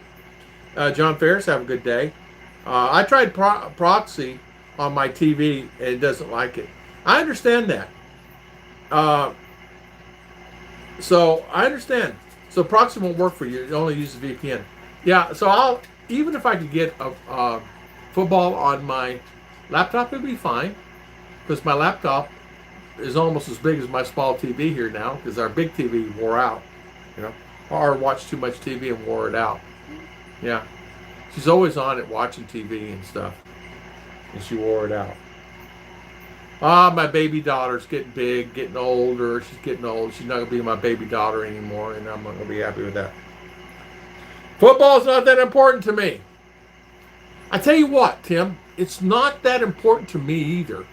John Ferris, have a good day. I tried proxy on my TV and it doesn't like it. I understand that. So I understand. So proxy won't work for you. You only use the VPN. Yeah. So even if I could get a football on my laptop, it'd be fine, because my laptop is almost as big as my small TV here now, because our big TV wore out, or watched too much TV and wore it out. Yeah, she's always on it watching TV and stuff, and she wore it out. My baby daughter's getting big, getting older. She's getting old. She's not going to be my baby daughter anymore, and I'm not going to be happy with that. Football's not that important to me. I tell you what, Tim, it's not that important to me either.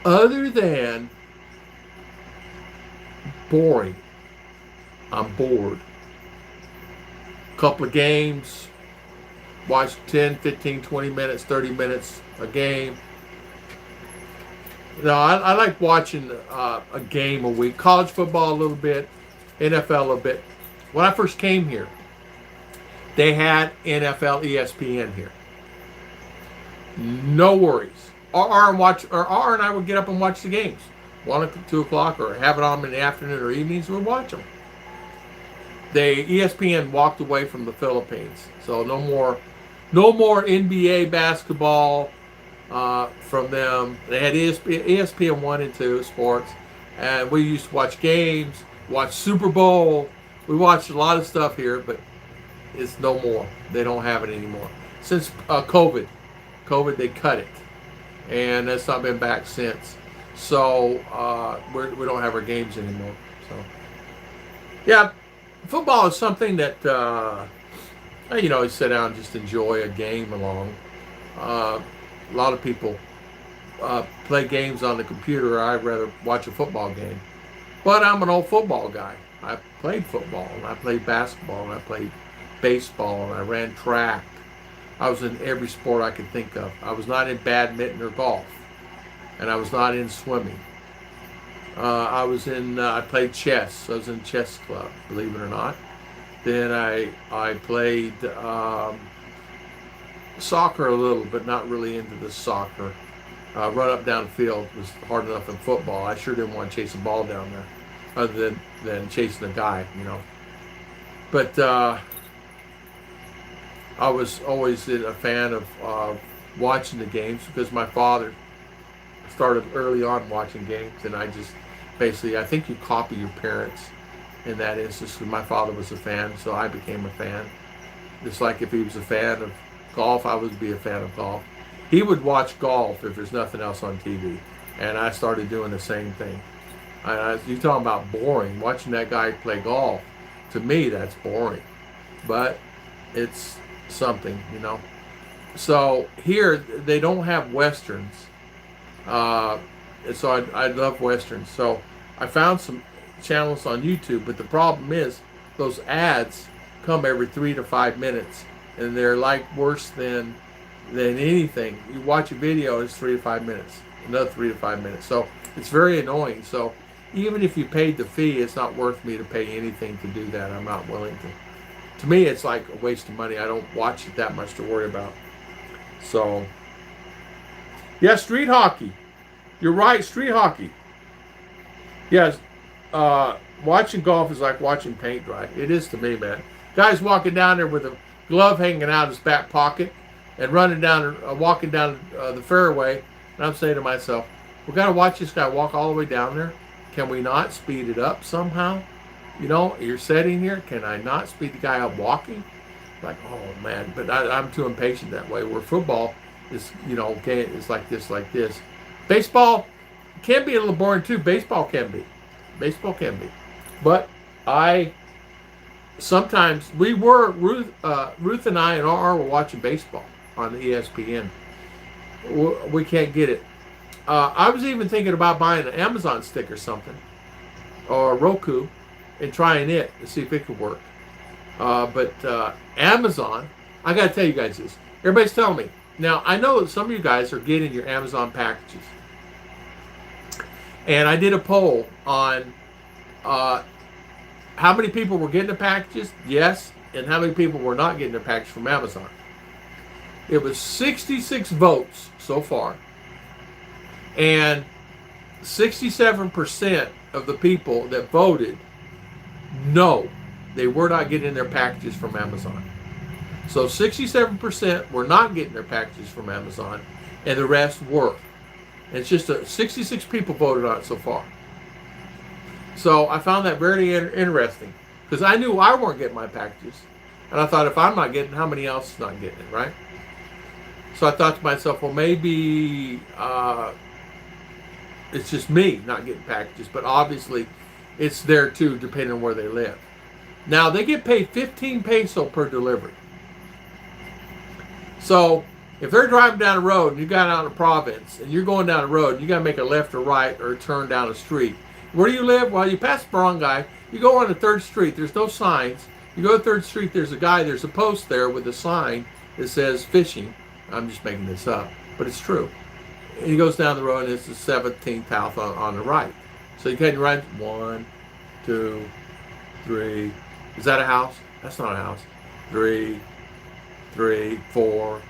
Other than boring, I'm bored. Couple of games, watch 10, 15, 20 minutes, 30 minutes a game. No, I like watching a game a week. College football a little bit, NFL a little bit. When I first came here, they had NFL ESPN here. No worries. R and I would get up and watch the games. 1 o'clock, 2 o'clock, or have it on in the afternoon or evenings. We'd watch them. They ESPN walked away from the Philippines, so no more NBA basketball from them. They had ESPN 1 and 2 sports, and we used to watch games, watch Super Bowl. We watched a lot of stuff here, but it's no more. They don't have it anymore. Since COVID, they cut it, and it's not been back since. So we don't have our games anymore. So yeah, football is something that you sit down and just enjoy a game along. A lot of people play games on the computer. I'd rather watch a football game. But I'm an old football guy. I played football, and I played basketball, and I played baseball, and I ran track. I was in every sport I could think of. I was not in badminton or golf, and I was not in swimming. I played chess. I was in chess club, believe it or not. Then I played soccer a little, but not really into the soccer. Run up down the field was hard enough in football. I sure didn't want to chase a ball down there, other than chasing a guy, But I was always a fan of watching the games because my father started early on watching games, and I just basically, I think you copy your parents in that instance. My father was a fan, so I became a fan. Just like if he was a fan of golf, I would be a fan of golf. He would watch golf if there's nothing else on TV, and I started doing the same thing. You're talking about boring. Watching that guy play golf, to me, that's boring. But it's something, So here, they don't have Westerns. And so I love Westerns. So I found some channels on YouTube, but the problem is those ads come every 3 to 5 minutes, and they're like worse than anything. You watch a video, it's 3 to 5 minutes, another 3 to 5 minutes. So it's very annoying. So even if you paid the fee, it's not worth me to pay anything to do that. I'm not willing to. To me, it's like a waste of money. I don't watch it that much to worry about. So, yeah, street hockey. You're right, street hockey. Yes, watching golf is like watching paint dry. It is to me, man. Guy's walking down there with a glove hanging out of his back pocket and walking down the fairway, and I'm saying to myself, we've got to watch this guy walk all the way down there. Can we not speed it up somehow? You're sitting here. Can I not speed the guy up walking? Like, oh man, but I'm too impatient that way. Where football is, okay, it's like this. Baseball can be a little boring too. Baseball can be. But sometimes Ruth and I and RR were watching baseball on the ESPN. We can't get it. I was even thinking about buying an Amazon stick or something, or Roku, and trying it to see if it could work. But Amazon, I got to tell you guys this. Everybody's telling me. Now, I know that some of you guys are getting your Amazon packages. And I did a poll on how many people were getting the packages, yes, and how many people were not getting their package from Amazon. It was 66 votes so far. And 67% of the people that voted, no, they were not getting their packages from Amazon. So 67% were not getting their packages from Amazon, and the rest were. And it's just 66 people voted on it so far. So I found that very interesting, because I knew I weren't getting my packages. And I thought, if I'm not getting, how many else is not getting it, right? So I thought to myself, well, maybe it's just me not getting packages, but obviously it's there too, depending on where they live. Now, they get paid 15 peso per delivery. So If they're driving down the road and you got out of Province and you're going down the road, and you got to make a left or right or turn down the street. Where do you live? Well, you pass the barangay. You go on to 3rd Street. There's no signs. You go to 3rd Street. There's a post there with a sign that says fishing. I'm just making this up, but it's true. And he goes down the road and it's the 17th house on the right. So you can run 1, 2, 3. Is that a house? That's not a house. 3, 4.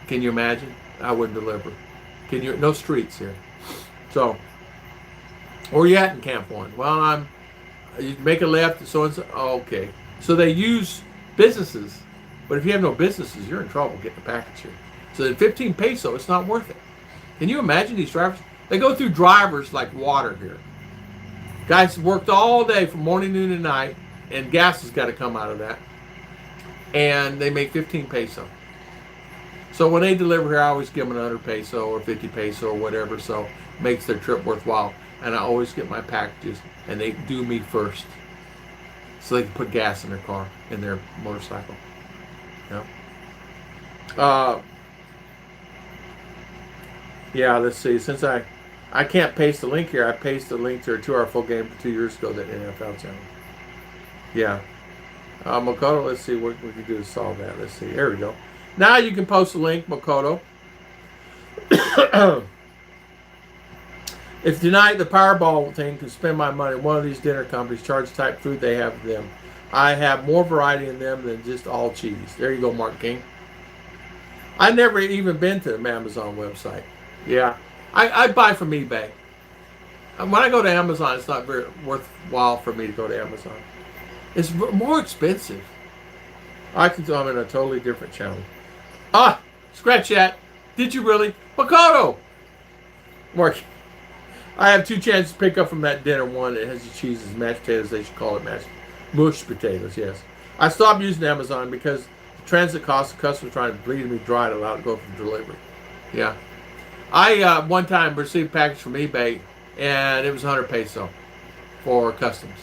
Can you imagine? I wouldn't deliver. Can you? No streets here. So, where you at in Camp 1? Well, you make a left, so and so. Oh, okay. So they use businesses, but if you have no businesses, you're in trouble getting a package here. So at 15 peso, it's not worth it. Can you imagine these drivers? They go through drivers like water here. Guys worked all day from morning, noon, and night, and gas has got to come out of that. And they make 15 peso. So when they deliver here, I always give them 100 peso or 50 peso or whatever, so it makes their trip worthwhile. And I always get my packages, and they do me first, so they can put gas in their car, in their motorcycle. Yeah, let's see. Since I can't paste the link here, I pasted the link to a 2-hour full game from 2 years ago, that NFL channel. Yeah. Makoto, let's see what we can do to solve that. Let's see. There we go. Now you can post a link, Makoto. If tonight the Powerball thing can spend my money, one of these dinner companies charge the type of food they have for them. I have more variety in them than just all cheese. There you go, Mark King. I've never even been to the Amazon website. Yeah. I buy from eBay. When I go to Amazon, it's not very worthwhile for me to go to Amazon. It's more expensive. I can tell I'm in a totally different channel. Scratch that. Did you really? Makoto! Mark, I have 2 chances to pick up from that dinner. One that has the cheese and mashed potatoes. They should call it mushed potatoes, yes. I stopped using Amazon because the transit costs, the customer trying to bleed me dry to allow it to go for delivery. Yeah. I one time received a package from eBay, and it was 100 peso for customs.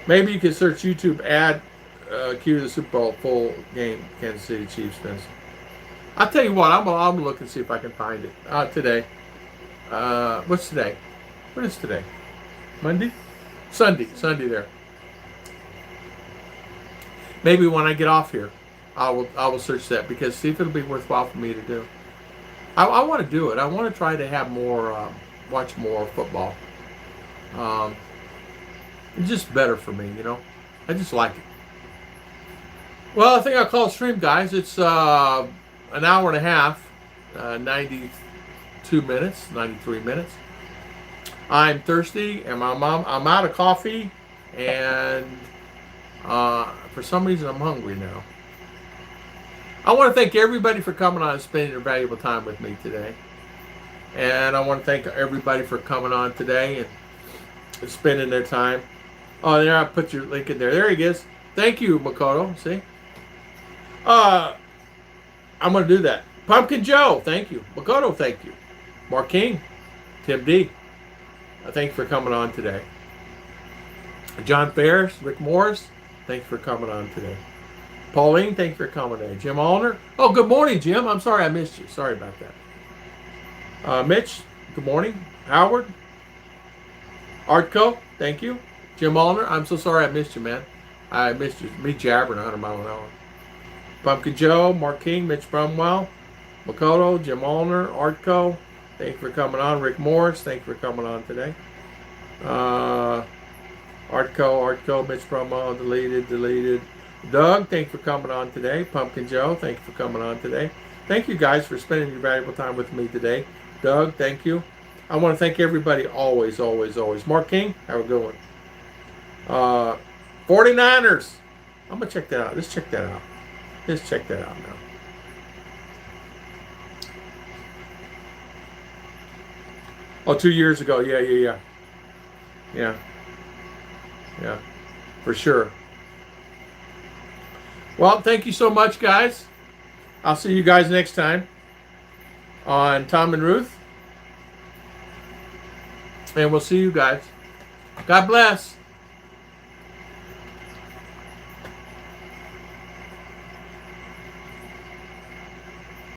Maybe you can search YouTube ad cue to the Super Bowl full game, Kansas City Chiefs. I'll tell you what, I'm gonna look and see if I can find it today. What's today? What is today? Monday? Sunday there. Maybe when I get off here, I will search that, because see if it'll be worthwhile for me to do. I want to do it. I want to try to have more, watch more football. It's just better for me, you know. I just like it. Well, I think I'll call it stream, guys. It's an hour and a half, 92 minutes, 93 minutes. I'm thirsty, and I'm out of coffee, and for some reason I'm hungry now. I want to thank everybody for coming on and spending their valuable time with me today. And I want to thank everybody for coming on today and spending their time. Oh, there, I put your link in there. There he is. Thank you, Makoto. See? I'm going to do that. Pumpkin Joe, thank you. Makoto, thank you. Mark King, Tim D, thank you for coming on today. John Ferris, Rick Morris, thank you for coming on today. Pauline, thank you for coming today. Jim Allner. Oh, good morning, Jim. I'm sorry I missed you. Sorry about that. Mitch, good morning. Howard. Artco, thank you. Jim Allner, I'm so sorry I missed you, man. I missed you. Me jabbering 100 miles an hour. Pumpkin Joe, Mark King, Mitch Brumwell, Makoto, Jim Allner, Artco, thank you for coming on. Rick Morris, thank you for coming on today. Artco, Mitch Brumwell, deleted. Doug, thank you for coming on today. Pumpkin Joe, thank you for coming on today. Thank you guys for spending your valuable time with me today. Doug, thank you. I want to thank everybody always. Mark King, have a good one. 49ers. I'm going to check that out. Let's check that out. Let's check that out now. Oh, 2 years ago. Yeah. For sure. Well, thank you so much, guys. I'll see you guys next time on Tom and Ruth. And we'll see you guys. God bless.